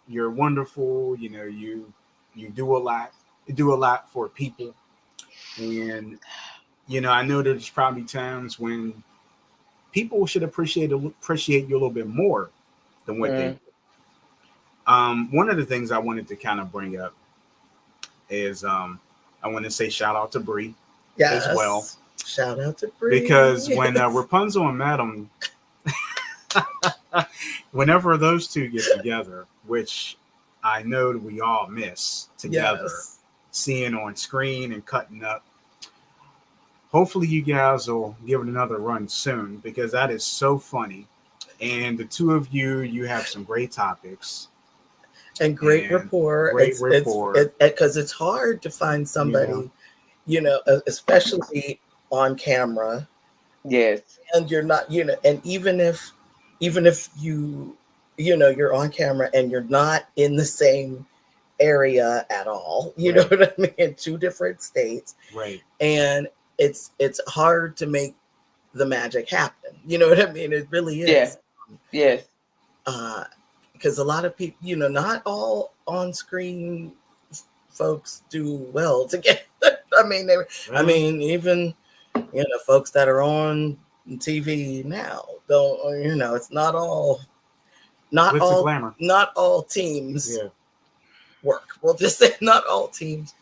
B: you're wonderful. You know, you do a lot for people, and you know, I know there's probably times when people should appreciate you a little bit more than what they do. One of the things I wanted to kind of bring up is I want to say shout out to Bree as well.
A: Shout out to Bree.
B: Because when Rapunzel and Madam, whenever those two get together, which I know that we all miss together, seeing on screen and cutting up. Hopefully you guys will give it another run soon because that is so funny. And the two of you have some great topics.
A: And great rapport. Because it's hard to find somebody, you know, especially on camera.
C: Yes.
A: And you're not, you know, and even if you know, you're on camera and you're not in the same area at all, you know what I mean? In two different states.
B: Right.
A: And it's hard to make the magic happen. You know what I mean? It really is.
C: Yes.
A: Because a lot of people, you know, not all on-screen folks do well together. I mean, even, you know, folks that are on TV now don't, you know, it's not all teams work. We'll just say not all teams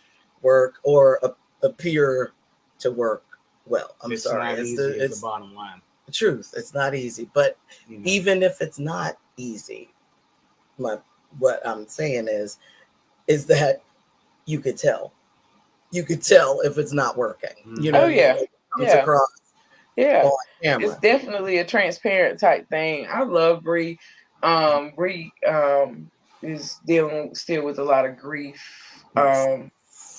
A: work or appear to work well. It's the
B: bottom line.
A: The truth. It's not easy, but even if it's not easy, what I'm saying is that you could tell if it's not working. You know, it comes across on camera.
C: It's definitely a transparent type thing. I love Bree. Bree is dealing still with a lot of grief.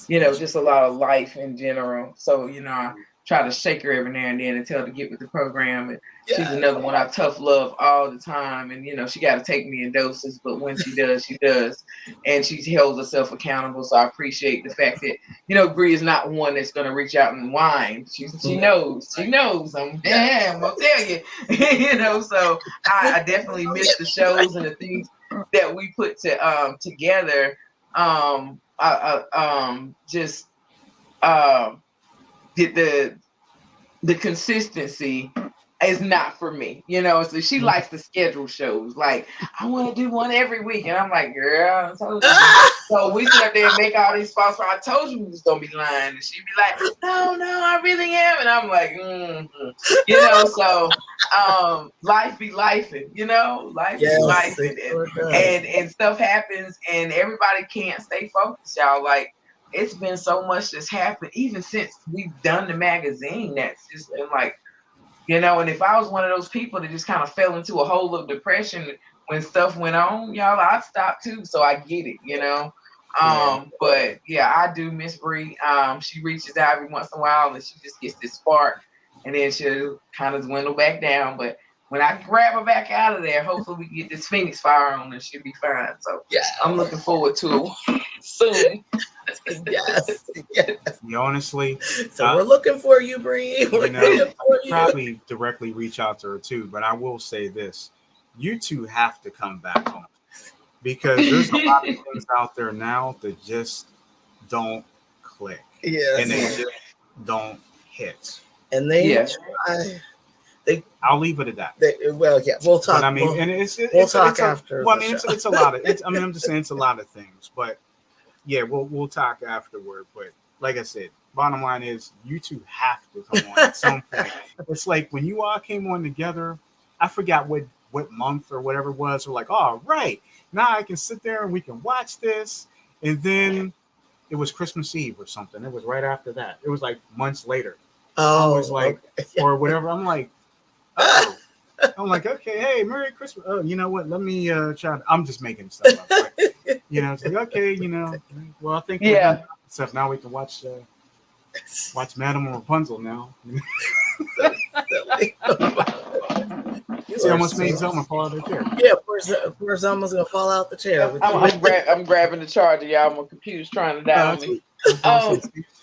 C: You know, just a lot of life in general. So, you know, I try to shake her every now and then and tell her to get with the program. And she's another one I tough love all the time. And, you know, she got to take me in doses, but when she does, she does. And she holds herself accountable. So I appreciate the fact that, you know, Bree is not one that's going to reach out and whine. She knows. I'm going to tell you. You know, so I definitely miss the shows and the things that we put together. The consistency is not for me, you know. So she likes to schedule shows. Like, I want to do one every week, and I'm like, girl, so we sit up there and make all these false. I told you we was gonna be lying, and she'd be like, no, I really am, and I'm like, you know. So life be lifing, you know, life be lifing, and stuff happens, and everybody can't stay focused, y'all. Like, it's been so much that's happened, even since we've done the magazine. That's just been like, you know, and if I was one of those people that just kind of fell into a hole of depression when stuff went on, y'all, I'd stop too. So I get it, you know. But yeah, I do miss Bree. She reaches out every once in a while and she just gets this spark and then she'll kind of dwindle back down. But when I grab her back out of there, hopefully we can get this Phoenix fire on and she'll be fine. So I'm looking forward to it soon.
A: Yes.
B: Honestly,
A: so we're looking for you, Bree.
B: Probably directly reach out to her too, but I will say this: you two have to come back home because there's a lot of things out there now that just don't click, and they just don't hit.
A: And they try.
B: I'll leave it at that.
A: We'll talk.
B: But I mean, and we'll talk after. Well, I mean, it's a lot of. I'm just saying it's a lot of things, but. Yeah, we'll talk afterward. But like I said, bottom line is you two have to come on at some point. It's like when you all came on together, I forgot what month or whatever it was. We're like, all right, now I can sit there and we can watch this. And then it was Christmas Eve or something. It was right after that. It was like months later. I was like,
A: okay.
B: or whatever. I'm like, oh. I'm like, okay, hey, Merry Christmas. Oh, you know what? Let me try. I'm just making stuff up. Like, you know, it's like, okay, you know, well, I think we're done with stuff. Now we can watch Madame Rapunzel now. See, I almost made Zelma fall out of the chair.
A: Yeah, poor Zelma's gonna fall out the chair.
C: I'm grabbing the charger, y'all. My computer's trying to die on me.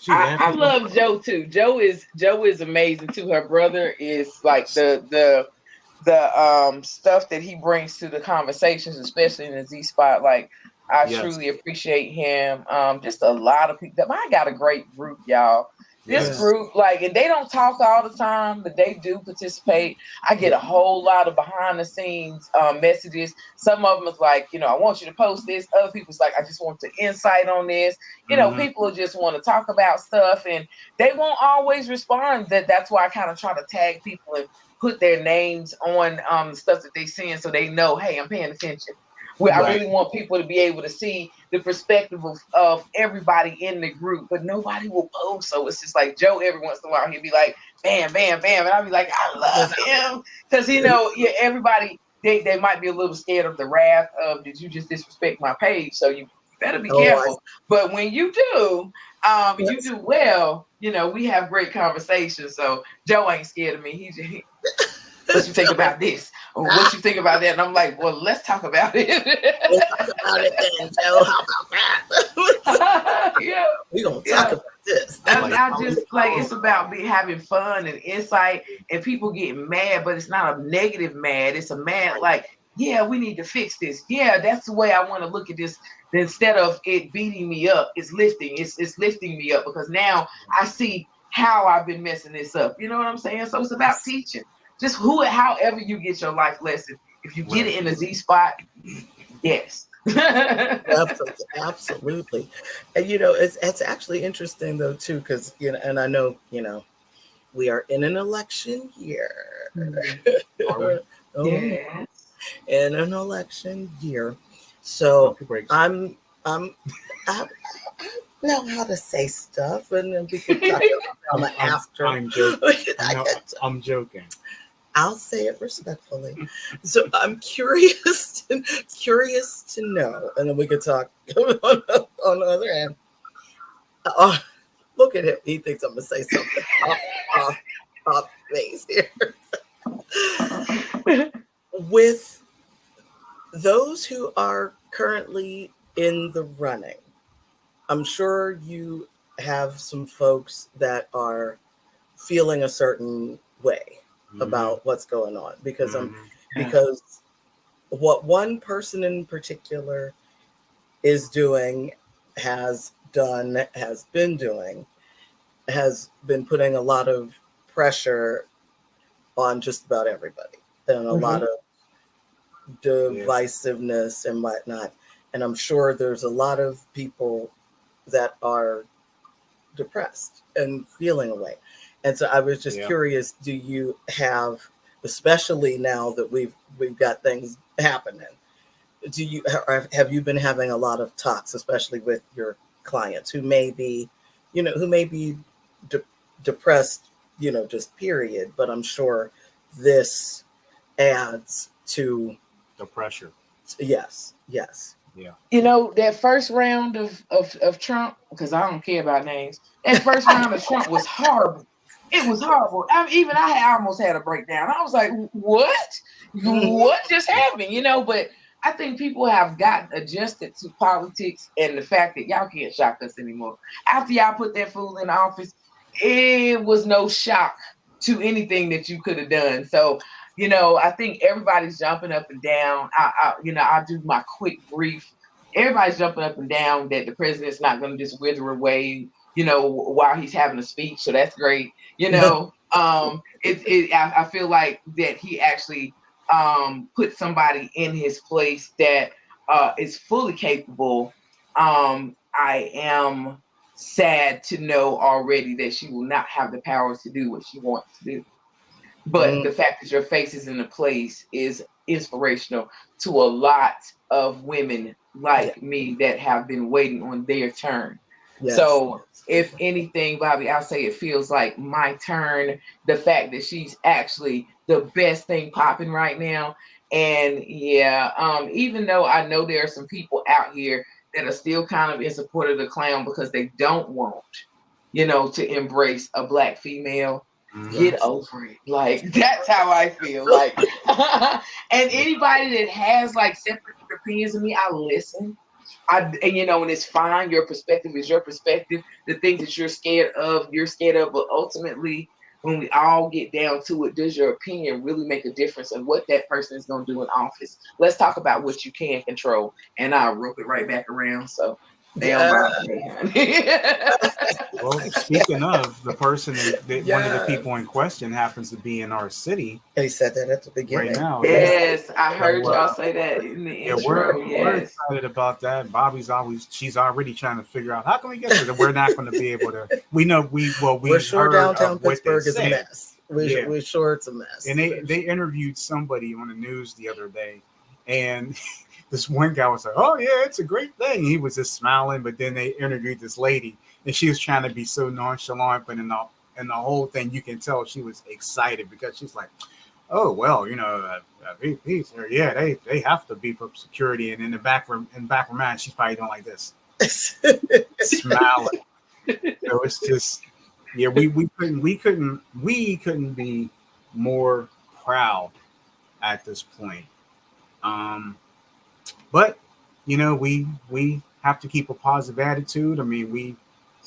C: I love Joe too. Joe is amazing too. Her brother is like the stuff that he brings to the conversations, especially in the Z Spot. Like I truly appreciate him. Just a lot of people. I got a great group, y'all. This group, like, and they don't talk all the time, but they do participate. I get a whole lot of behind the scenes messages. Some of them is like, you know, I want you to post this. Other people's like, I just want the insight on this. You know, people just want to talk about stuff, and they won't always respond. That's why I kind of try to tag people and put their names on stuff that they send, so they know, hey, I'm paying attention. I really want people to be able to see the perspective of everybody in the group, but nobody will post. So it's just like Joe every once in a while, he'll be like, bam, bam, bam. And I'll be like, I love him. Because, you know, everybody, they might be a little scared of the wrath of, did you just disrespect my page? So you better be careful. But when you do, you do well. You know, we have great conversations. So Joe ain't scared of me. He what you think about this? Or what you think about that? And I'm like, well, let's talk about it.
A: Let's talk about it then, Joe. How about that?
C: Yeah.
A: We're going to talk about this.
C: I just like, it's about having fun and insight, and people getting mad, but it's not a negative mad. It's a mad like, yeah, we need to fix this. Yeah, that's the way I want to look at this. Instead of it beating me up, it's lifting. It's lifting me up, because now I see how I've been messing this up. You know what I'm saying? So it's about teaching. Just however you get your life lesson. If you get it in the Z Spot, yes.
A: Absolutely. And, you know, it's actually interesting, though, too, because, you know, and I know, you know, we are in an election year.
C: Yes.
A: In an election year. So I know how to say stuff, and then we can talk about it after.
B: I'm joking. I'm joking.
A: I'll say it respectfully. So I'm curious to know, and then we can talk on the other hand. Look at him. He thinks I'm going to say something off base here. With those who are currently in the running, I'm sure you have some folks that are feeling a certain way about what's going on, because because what one person in particular is doing, has been putting a lot of pressure on just about everybody, and a lot of divisiveness and whatnot. And I'm sure there's a lot of people that are depressed and feeling away. And so I was just curious, do you have, especially now that we've got things happening, have you been having a lot of talks, especially with your clients who may be, depressed, just period, but I'm sure this adds to
B: the pressure.
A: Yes.
B: Yeah.
C: You know, that first round of Trump, because I don't care about names, that first round of Trump was horrible. It was horrible. I almost had a breakdown. I was like, what? What just happened? But I think people have gotten adjusted to politics and the fact that y'all can't shock us anymore. After y'all put that fool in office, it was no shock to anything that you could have done. So, I think everybody's jumping up and down. I'll do my quick brief. Everybody's jumping up and down that the president's not going to just wither away, while he's having a speech. So that's great. I feel like that he actually put somebody in his place that is fully capable. I am sad to know already that she will not have the power to do what she wants to do. But the fact that your face is in a place is inspirational to a lot of women like me that have been waiting on their turn.
A: Yes.
C: So if anything, Bobby, I'll say it feels like my turn. The fact that she's actually the best thing popping right now. And even though I know there are some people out here that are still kind of in support of the clown because they don't want, to embrace a Black female. Get over it. Like, that's how I feel. Like, and anybody that has like separate opinions of me, I listen. And it's fine. Your perspective is your perspective. The things that you're scared of. But ultimately, when we all get down to it, does your opinion really make a difference in what that person is going to do in office? Let's talk about what you can control, and I'll rope it right back around. So, well,
B: speaking of the person that one of the people in question happens to be in our city.
A: They said that at the beginning.
B: Right now.
C: Yes, I heard y'all say that in the intro.
B: We're excited about that. She's already trying to figure out how can we get to that. We're not going to be able to. We're
A: sure downtown Pittsburgh is a mess. We're sure it's a mess.
B: And they interviewed somebody on the news the other day, and this one guy was like, "Oh yeah, it's a great thing." He was just smiling, but then they interviewed this lady, and she was trying to be so nonchalant, but in the whole thing, you can tell she was excited because she's like, "Oh well, they have to beef up security." And in the back of her mind, she's probably doing like this, smiling. So it's just, we couldn't be more proud at this point. But we have to keep a positive attitude. I mean,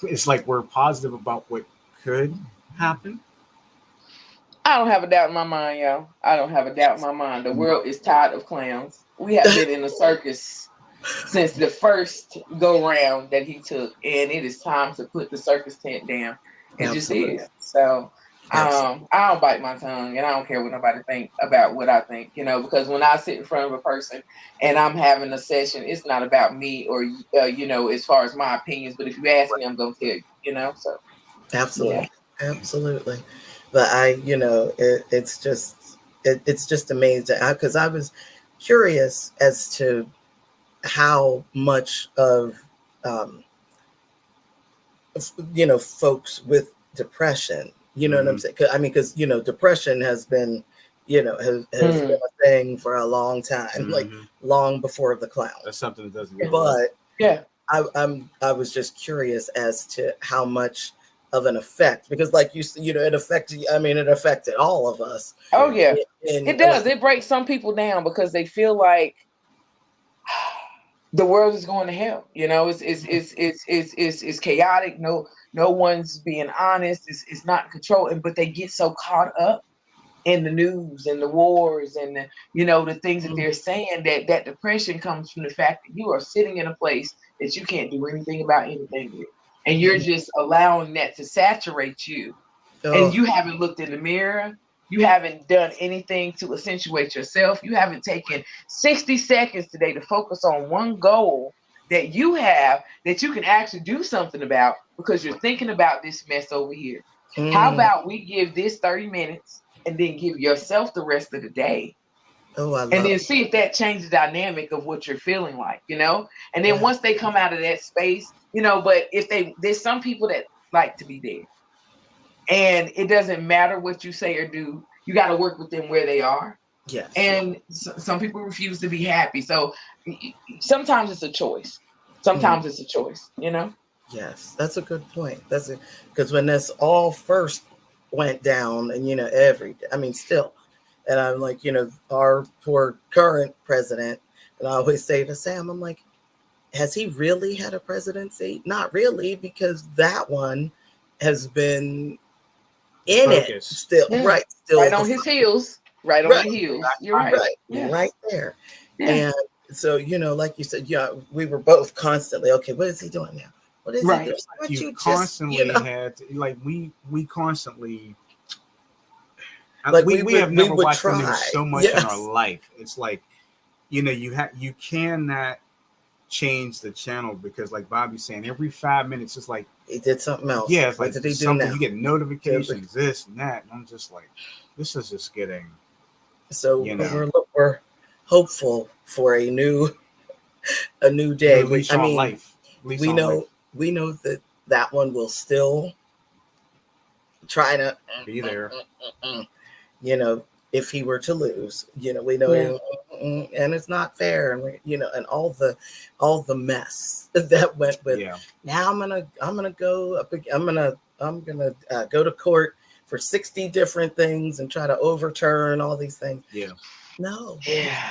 B: it's like we're positive about what could happen.
C: I don't have a doubt in my mind, yo. I don't have a doubt in my mind. The world is tired of clowns. We have been in a circus since the first go round that he took, and it is time to put the circus tent down. It just is. So I don't bite my tongue, and I don't care what nobody think about what I think, because when I sit in front of a person and I'm having a session, it's not about me or as far as my opinions. But if you ask me, I'm gonna tell you, So
A: absolutely. But it's just amazing because I was curious as to how much of folks with depression, what I'm saying? I mean, because depression has been been a thing for a long time, like long before the clown.
B: That's something that doesn't get
A: but I was just curious as to how much of an effect, because like it affected all of us.
C: Oh yeah, it does. It breaks some people down because they feel like the world is going to hell. It's chaotic. No one's being honest. It's not in control. But they get so caught up in the news and the wars and the things that they're saying that depression comes from the fact that you are sitting in a place that you can't do anything about anything with. And you're just allowing that to saturate you. And you haven't looked in the mirror. You haven't done anything to accentuate yourself. You haven't taken 60 seconds today to focus on one goal that you have that you can actually do something about because you're thinking about this mess over here. How about we give this 30 minutes and then give yourself the rest of the day? And then see if that changes the dynamic of what you're feeling like, And then once they come out of that space, but if there's some people that like to be there. And it doesn't matter what you say or do. You got to work with them where they are.
A: Yes.
C: And some people refuse to be happy. So sometimes it's a choice. It's a choice,
A: Yes, that's a good point. Because when this all first went down and, still, and I'm like, our poor current president, and I always say to Sam, I'm like, has he really had a presidency? Not really, because that one has been in it still, right? Still
C: right on his heels, right on the heels. You're right.
A: Right there.
C: Yeah.
A: And so, like you said, we were both constantly, okay, what is he doing now? What is he doing?
B: You constantly had to, we constantly, we have never watched the news so much in our life. It's like, you cannot change the channel because, like Bobby's saying, every 5 minutes it's like
A: he did something else.
B: yeah, it's
A: What
B: like
A: did he do
B: something
A: now?
B: you get notifications, this and that, and I'm just like, this is just getting.
A: So
B: You know.
A: we're hopeful for a new day.
B: Leash
A: I
B: on
A: mean,
B: life. Leash
A: we
B: on
A: know
B: life.
A: we know that one will still try to
B: Be there.
A: You know, if he were to lose, you know, we know, and it's not fair, and you know, and all the mess that went with.
B: Yeah.
A: Now I'm gonna go up. I'm gonna go to court for 60 different things and try to overturn all these things.
B: Yeah.
A: No.
C: Yeah.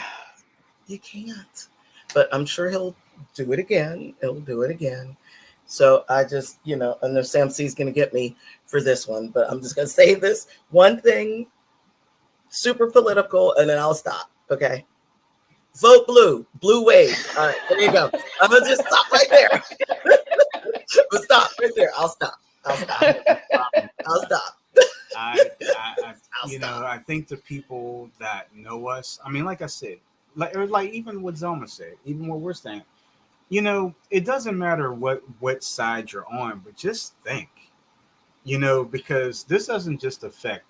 A: You can't. But I'm sure he'll do it again. He'll do it again. So I just, you know, I know Sam C's going to get me for this one, but I'm just going to say this one thing, super political, and then I'll stop. Okay. Vote blue wave. All right, there you go. I'm going to just stop right there. But stop right there. I'll stop. I'll stop.
B: I think the people that know us, I mean, like I said, like even what Zelma said, even what we're saying, you know, it doesn't matter what side you're on, but just think, you know, because this doesn't just affect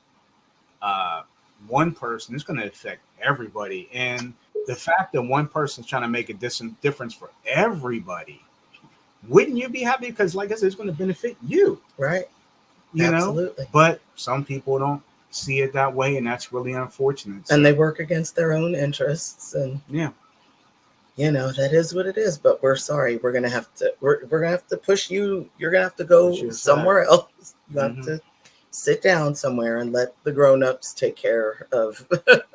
B: one person, it's going to affect everybody. And the fact that one person's trying to make a difference for everybody, wouldn't you be happy? Because like I said, it's going to benefit you.
A: Right.
B: You
A: Absolutely.
B: know, but some people don't see it that way, and that's really unfortunate.
A: And they work against their own interests, and
B: yeah,
A: you know, that is what it is. But we're sorry, we're gonna have to push you. You're gonna have to go somewhere else. You have to sit down somewhere and let the grown-ups take care of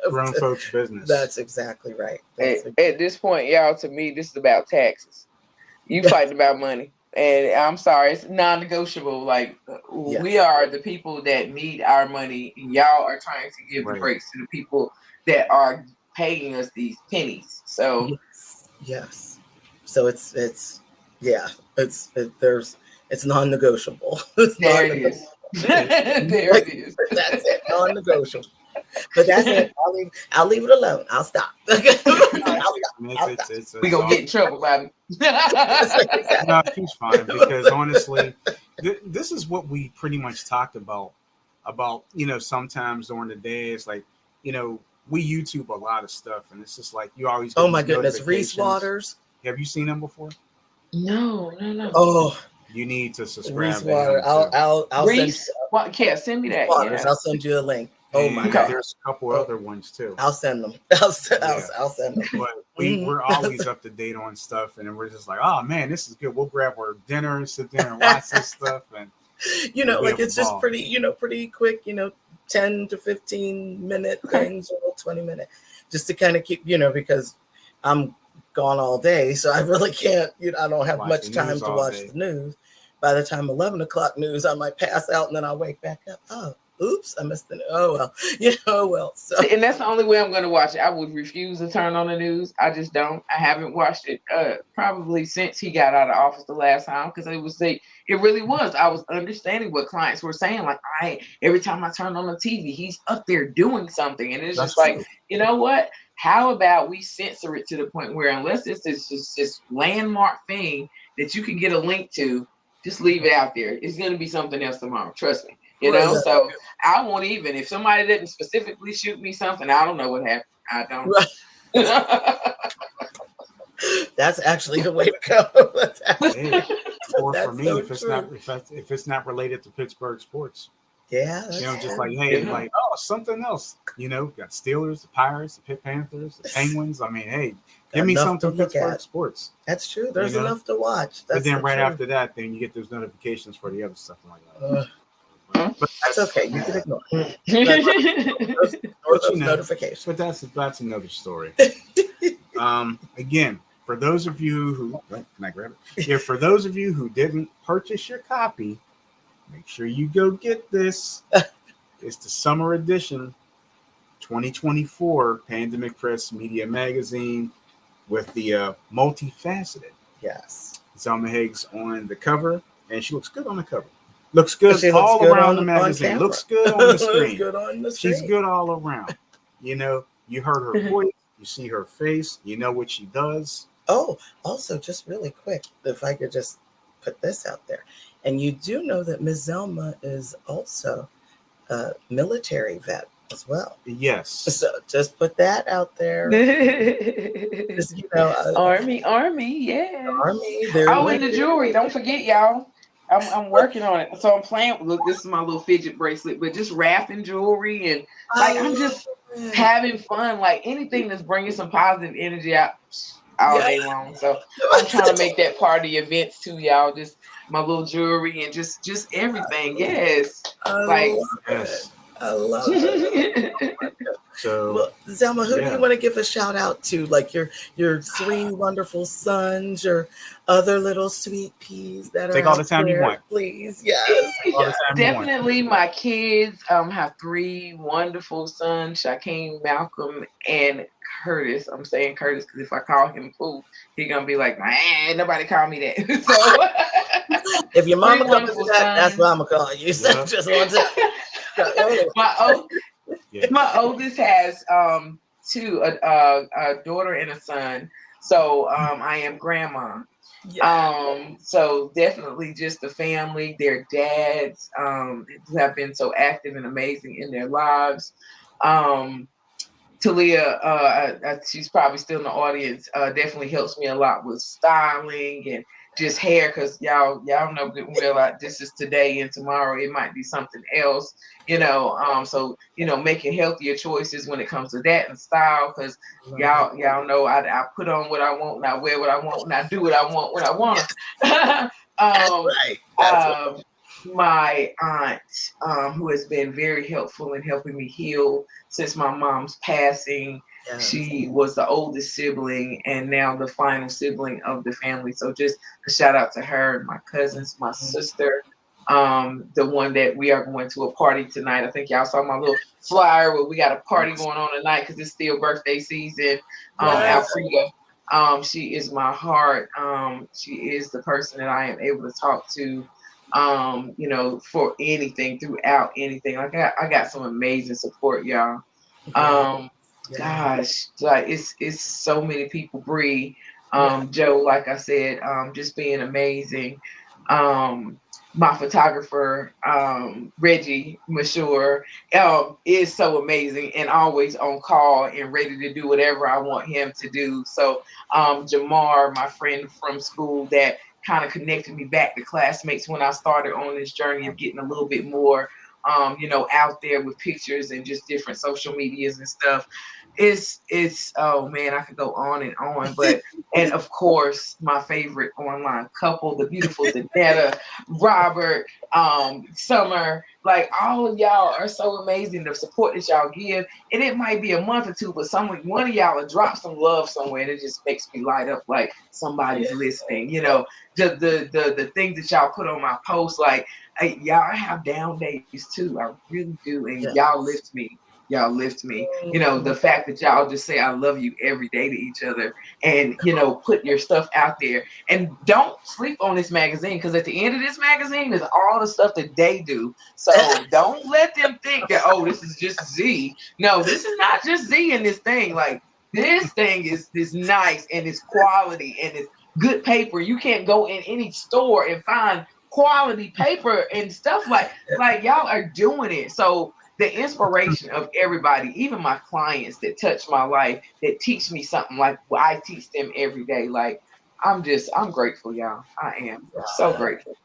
B: grown folks' business.
A: That's exactly right.
C: At this point, y'all, to me, this is about taxes. You fighting about money. And I'm sorry, it's non-negotiable. Like, we are the people that need our money, and y'all are trying to give the breaks to the people that are paying us these pennies. So
A: yes. So it's non-negotiable.
C: There it is. There it is.
A: That's it. Non-negotiable. But that's it. I'll leave it alone. I'll stop.
C: We're gonna get in trouble, Bobby.
B: No, he's fine, because honestly, this is what we pretty much talked about, you know, sometimes during the day. It's like, you know, we YouTube a lot of stuff, and it's just like you always get
A: my goodness, Reese Waters.
B: Have you seen him before?
C: No.
A: Oh,
B: you need to subscribe.
A: Reese Waters. I'll
C: Reese. Send me that.
A: Waters. Yeah. I'll send you a link. Oh my God!
B: There's a couple other ones too.
A: I'll send them. I'll send them.
B: But we're always up to date on stuff, and we're just like, oh man, this is good. We'll grab our dinner and sit there and watch this stuff, and
A: you know, like it's just pretty quick. You know, 10 to 15 minute things, 20 minute, just to kind of keep, you know, because I'm gone all day, so I really can't. You know, I don't have much time to watch the news. By the time 11 o'clock news, I might pass out, and then I'll wake back up. Oh. Oops, I missed the news. Oh well, you know, well. So.
C: And that's the only way I'm going to watch it. I would refuse to turn on the news. I just don't. I haven't watched it probably since he got out of office the last time, because it really was. I was understanding what clients were saying. Like, every time I turn on the TV, he's up there doing something, and it's just like, you know what? How about we censor it to the point where, unless it's this landmark thing that you can get a link to, just leave it out there. It's going to be something else tomorrow. Trust me. You know, so I won't even, if somebody didn't specifically shoot me something, I don't know what happened. I don't.
A: That's actually the way to go.
B: Or for me, so if it's not related to Pittsburgh sports.
A: Yeah.
B: You know, just like, hey, like, something else. You know, got Steelers, the Pirates, the Pitt Panthers, the Penguins. I mean, hey, give me something Pittsburgh sports.
A: That's true. There's enough to watch.
B: But then after that, then you get those notifications for the other stuff like that.
A: But that's okay. You can ignore it. Notifications.
B: But that's another story. Again, for those of you who can I grab it? Yeah, for those of you who didn't purchase your copy, make sure you go get this. It's the summer edition, 2024 Pandemic Press Media Magazine with the multifaceted.
A: Yes.
B: Zelma Higgs on the cover, and she looks good on the cover. Looks good all around the magazine. Looks good on the screen. She's good all around. You know, you heard her voice, you see her face, you know what she does.
A: Oh, also, just really quick, if I could just put this out there. And you do know that Ms. Zelma is also a military vet as well.
B: Yes.
A: So just put that out there. Just,
C: Army, yeah.
A: Army, they're
C: Oh,
A: with
C: and the
A: you.
C: jewelry. Don't forget, y'all. I'm working on it. So I'm playing. Look, this is my little fidget bracelet, but just wrapping jewelry and like I'm just having fun. Like anything that's bringing some positive energy out all day long. So I'm trying to make that part of the events too, y'all. Just my little jewelry and just everything. Yes. Like
B: Yes.
A: I love it.
B: So,
A: well, Zelma, who do you want to give a shout out to? Like your 3 wonderful sons, your other little sweet peas that
B: take
A: are
B: all the time
A: there,
B: you want.
A: please. Yes.
C: Definitely my kids have 3 wonderful sons, Shaquem, Malcolm, and Curtis. I'm saying Curtis because if I call him Pooh, he's gonna be like, man, nobody call me that. So
A: if your mama comes to that, that's what I'm gonna call you. So just want
C: to my oldest has 2, a daughter and a son. So I am grandma. So definitely just the family, their dads who have been so active and amazing in their lives. Talia, she's probably still in the audience, definitely helps me a lot with styling and just hair, because y'all know good and well this is today and tomorrow it might be something else, so making healthier choices when it comes to that and style, because y'all know I put on what I want and I wear what I want and I do what I want when I want to.
A: That's right.
C: My aunt, who has been very helpful in helping me heal since my mom's passing. Yes. She was the oldest sibling and now the final sibling of the family. So just a shout out to her, my cousins, my sister, the one that we are going to a party tonight. I think y'all saw my little flyer where we got a party going on tonight because it's still birthday season. Alfreda, she is my heart. She is the person that I am able to talk to, for anything, throughout anything. Like I got some amazing support, y'all. Gosh, like it's so many people. Bree, Joe, like I said, just being amazing. My photographer, Reggie Mashur, is so amazing and always on call and ready to do whatever I want him to do. So Jamar, my friend from school that kind of connected me back to classmates when I started on this journey of getting a little bit more out there with pictures and just different social medias and stuff. It's oh man, I could go on and on, but and of course my favorite online couple, the beautiful Danetta, Robert, Summer, like all of y'all are so amazing. The support that y'all give, and it might be a month or two, but one of y'all will drop some love somewhere, and it just makes me light up like somebody's listening. The things that y'all put on my post, like y'all have down days too. I really do, and y'all lift me. Y'all lift me. The fact that y'all just say I love you every day to each other and, put your stuff out there. And don't sleep on this magazine, because at the end of this magazine is all the stuff that they do. So don't let them think that, oh, this is just Z. No, this is not just Z in this thing. Like, this thing is nice and it's quality and it's good paper. You can't go in any store and find quality paper and stuff like y'all are doing it. So the inspiration of everybody, even my clients that touch my life, that teach me something, like I teach them every day. Like I'm grateful, y'all. I am so grateful.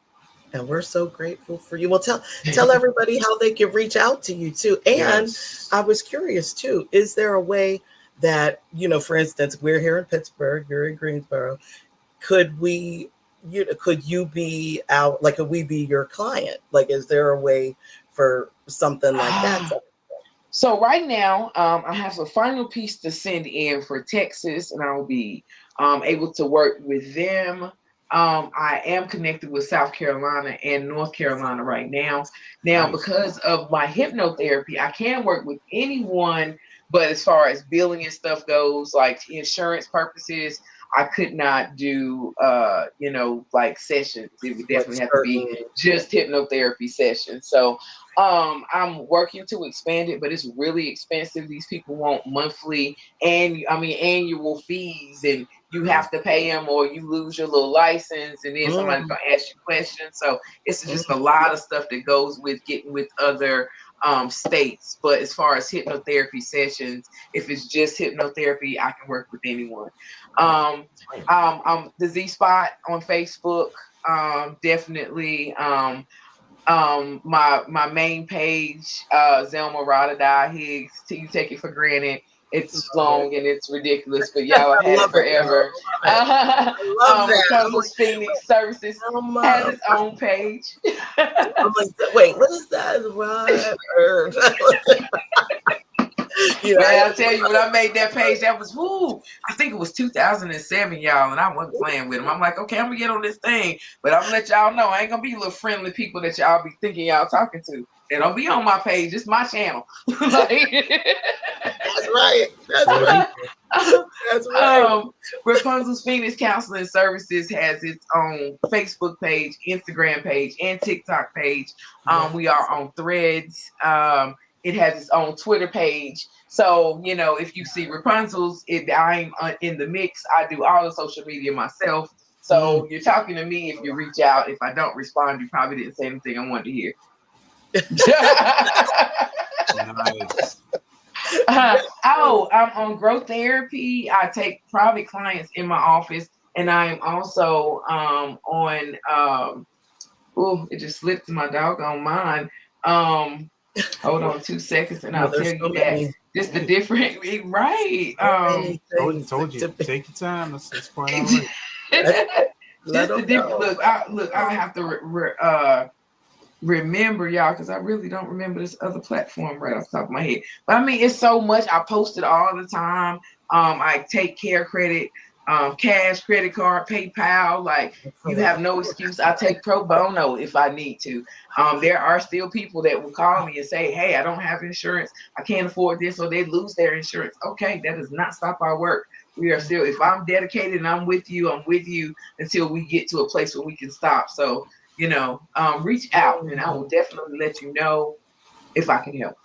A: And we're so grateful for you. Well, tell everybody how they can reach out to you too. And I was curious too, is there a way that, for instance, we're here in Pittsburgh, you're in Greensboro. Could you be out, like, could we be your client? Like, is there a way for something like that?
C: So right now, I have a final piece to send in for Texas, and I will be able to work with them. I am connected with South Carolina and North Carolina right now. Now, because of my hypnotherapy, I can work with anyone, but as far as billing and stuff goes, like insurance purposes, I could not do, like sessions. It would definitely have to be just hypnotherapy sessions. So I'm working to expand it, but it's really expensive. These people want monthly and annual fees and you have to pay them or you lose your little license, and then somebody's gonna ask you questions. So it's just a lot of stuff that goes with getting with other states. But as far as hypnotherapy sessions, if it's just hypnotherapy, I can work with anyone. The Z Spot on Facebook, definitely. My main page, Zelma Rada Higgs. You take it for granted. It's long and it's ridiculous, but y'all have had it forever. Rapunzel's Phoenix Services has its own page.
A: I'm like, wait, what is that? Right.
C: I'll tell you, when I made that page, that was I think it was 2007, y'all, and I wasn't playing with them. I'm like, okay, I'm gonna get on this thing, but I'm gonna let y'all know I ain't gonna be little friendly people that y'all be thinking y'all talking to. They don't be on my page. It's my channel.
A: That's right. That's right. That's right.
C: Rapunzel's Phoenix Counseling Services has its own Facebook page, Instagram page, and TikTok page. We are on Threads. It has its own Twitter page. So, if you see Rapunzel's, I'm in the mix. I do all the social media myself. So you're talking to me if you reach out. If I don't respond, you probably didn't say anything I wanted to hear.
B: Nice.
C: I'm on growth therapy. I take private clients in my office, and I'm also on it just slipped my doggone mind. Hold on 2 seconds and I'll tell you that. Just the different, right?
B: Told you. Take your time. That's quite all right.
C: Just the different. Look. I have to remember y'all, because I really don't remember this other platform right off the top of my head. But I mean, it's so much. I post it all the time. I take care credit, cash, credit card, PayPal. Like, you have no excuse. I take pro bono if I need to. There are still people that will call me and say, hey, I don't have insurance. I can't afford this, or they lose their insurance. Okay, that does not stop our work. We are still, if I'm dedicated and I'm with you until we get to a place where we can stop. So, reach out and I will definitely let you know if I can help.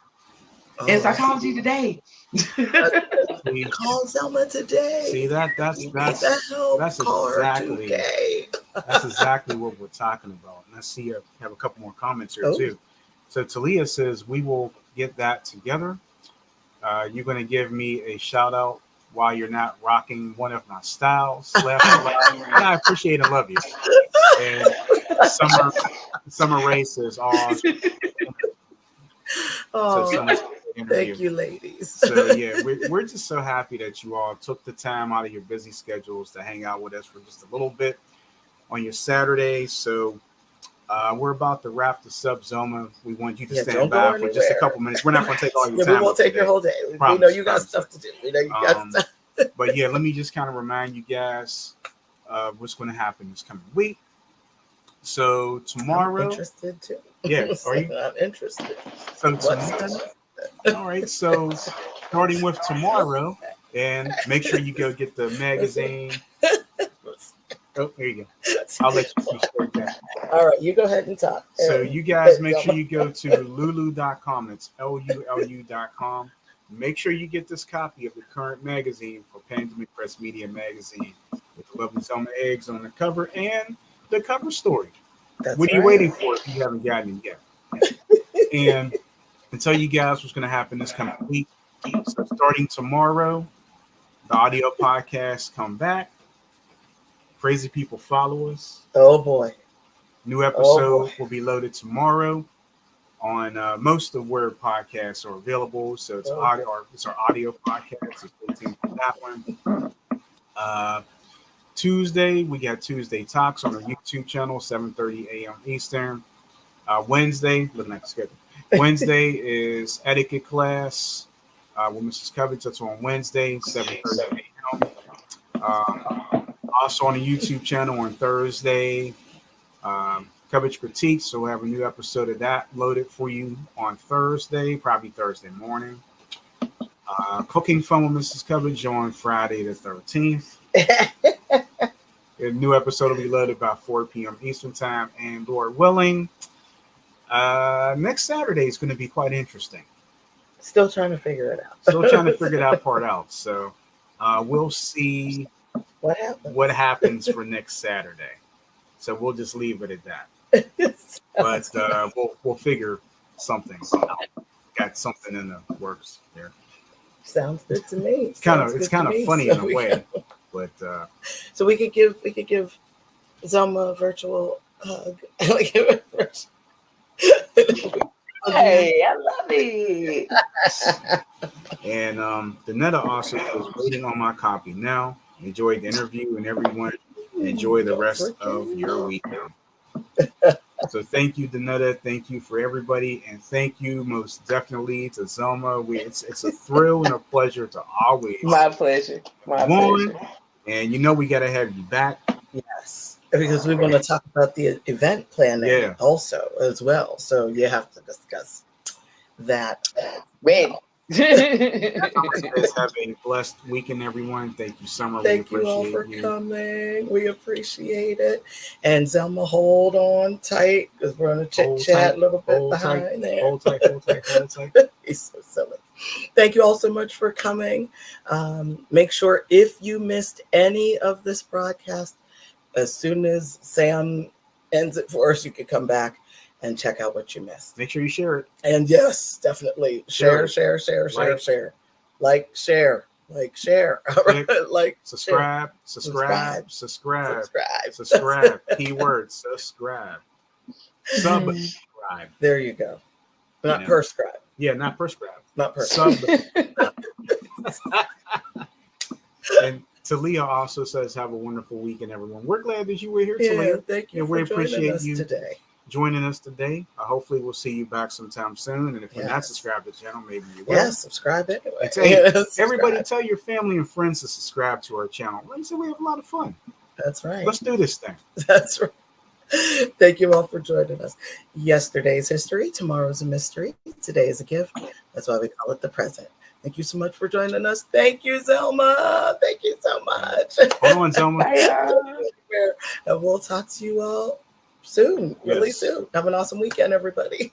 C: In Psychology Today.
A: Call Zelma today.
B: See, that's exactly what we're talking about. And I see I have a couple more comments here too. So Talia says, we will get that together. You're going to give me a shout out while you're not rocking one of my styles. And I appreciate and love you. And Summer Ray says,
A: thank you, ladies.
B: So yeah, we're just so happy that you all took the time out of your busy schedules to hang out with us for just a little bit on your Saturday. So we're about to wrap this up, Zelma. We want you to stand by for just a couple minutes. We're not going to take all your time.
A: We won't take your whole day. We know you got stuff to do. We know you got stuff.
B: But yeah, let me just kind of remind you guys what's going to happen this coming week. So tomorrow,
A: I'm interested too.
B: Yeah, are you?
A: I'm interested.
B: So tomorrow, all right. So starting with tomorrow, and make sure you go get the magazine. Oh, there you go. I'll let you keep straight down.
A: All right, you go ahead and talk.
B: So you guys make sure you go to lulu.com. It's LULU.com. Make sure you get this copy of the current magazine for Pandemic Press Media Magazine with the lovely Zelma Higgs on the cover and the cover story. What are you waiting for if you haven't gotten it yet? And I'll tell you guys what's going to happen this coming week. So starting tomorrow, the audio podcasts come back. Crazy People follow us.
A: Oh boy.
B: New episode will be loaded tomorrow on most of where podcasts are available. So it's it's our audio podcast. So stay tuned for that one. Tuesday, we got Tuesday Talks on our YouTube channel, 7:30 a.m. Eastern. Wednesday, looking at the schedule. Wednesday is etiquette class with Mrs. Covich. That's on Wednesday, 7:30 a.m. Also on the YouTube channel on Thursday, Covich Critiques. So we'll have a new episode of that loaded for you on Thursday, probably Thursday morning. Cooking Fun with Mrs. Covich on Friday the 13th. A new episode will be loaded by 4 p.m. Eastern time, and Lord willing, next Saturday is going to be quite interesting.
A: Still trying to figure it out.
B: Still trying to figure that part out. So we'll see what happens for next Saturday. So we'll just leave it at that. But we'll figure something out. Got something in the works there.
A: Sounds good to me.
B: It's kind of funny in a way, but
A: so we could give Zelma a virtual hug.
C: Hey, I love it.
B: And Danetta also is waiting on my copy now. Enjoy the interview, and everyone enjoy the rest of your weekend. So thank you, Danetta. Thank you for everybody, and thank you most definitely to Zelma. It's a thrill and a pleasure to always.
C: My pleasure. My pleasure.
B: And we got to have you back.
A: Yes, because we want to talk about the event planning also as well. So you have to discuss that.
C: Ready.
B: Have a blessed weekend, everyone. Thank you, Summer.
A: Thank you all for coming. We appreciate it. And Zelma, hold on tight because we're going to chat a little bit behind there.
B: Hold tight.
A: He's so silly. Thank you all so much for coming. Make sure if you missed any of this broadcast, as soon as Sam ends it for us, you can come back and check out what you missed.
B: Make sure you share it.
A: And yes, definitely share. Like, share. Like,
B: subscribe. Keyword subscribe. Subscribe.
A: There you go. Not prescribe.
B: Yeah, not prescribe.
A: Not prescribe.
B: And Talia also says, have a wonderful weekend, everyone. We're glad that you were here, Talia.
A: Thank you.
B: And we appreciate
A: us
B: you
A: today.
B: Joining us today. Hopefully we'll see you back sometime soon. And if you're not subscribed to the channel, maybe you will.
A: Yeah, subscribe anyway.
B: Everybody tell your family and friends to subscribe to our channel. Like I said, we have a lot of fun.
A: That's right.
B: Let's do this thing.
A: That's right. Thank you all for joining us. Yesterday's history, tomorrow's a mystery. Today is a gift. That's why we call it the present. Thank you so much for joining us. Thank you, Zelma. Thank you so much.
B: Hold on, Zelma.
A: And we'll talk to you all soon, really soon. Have an awesome weekend, everybody.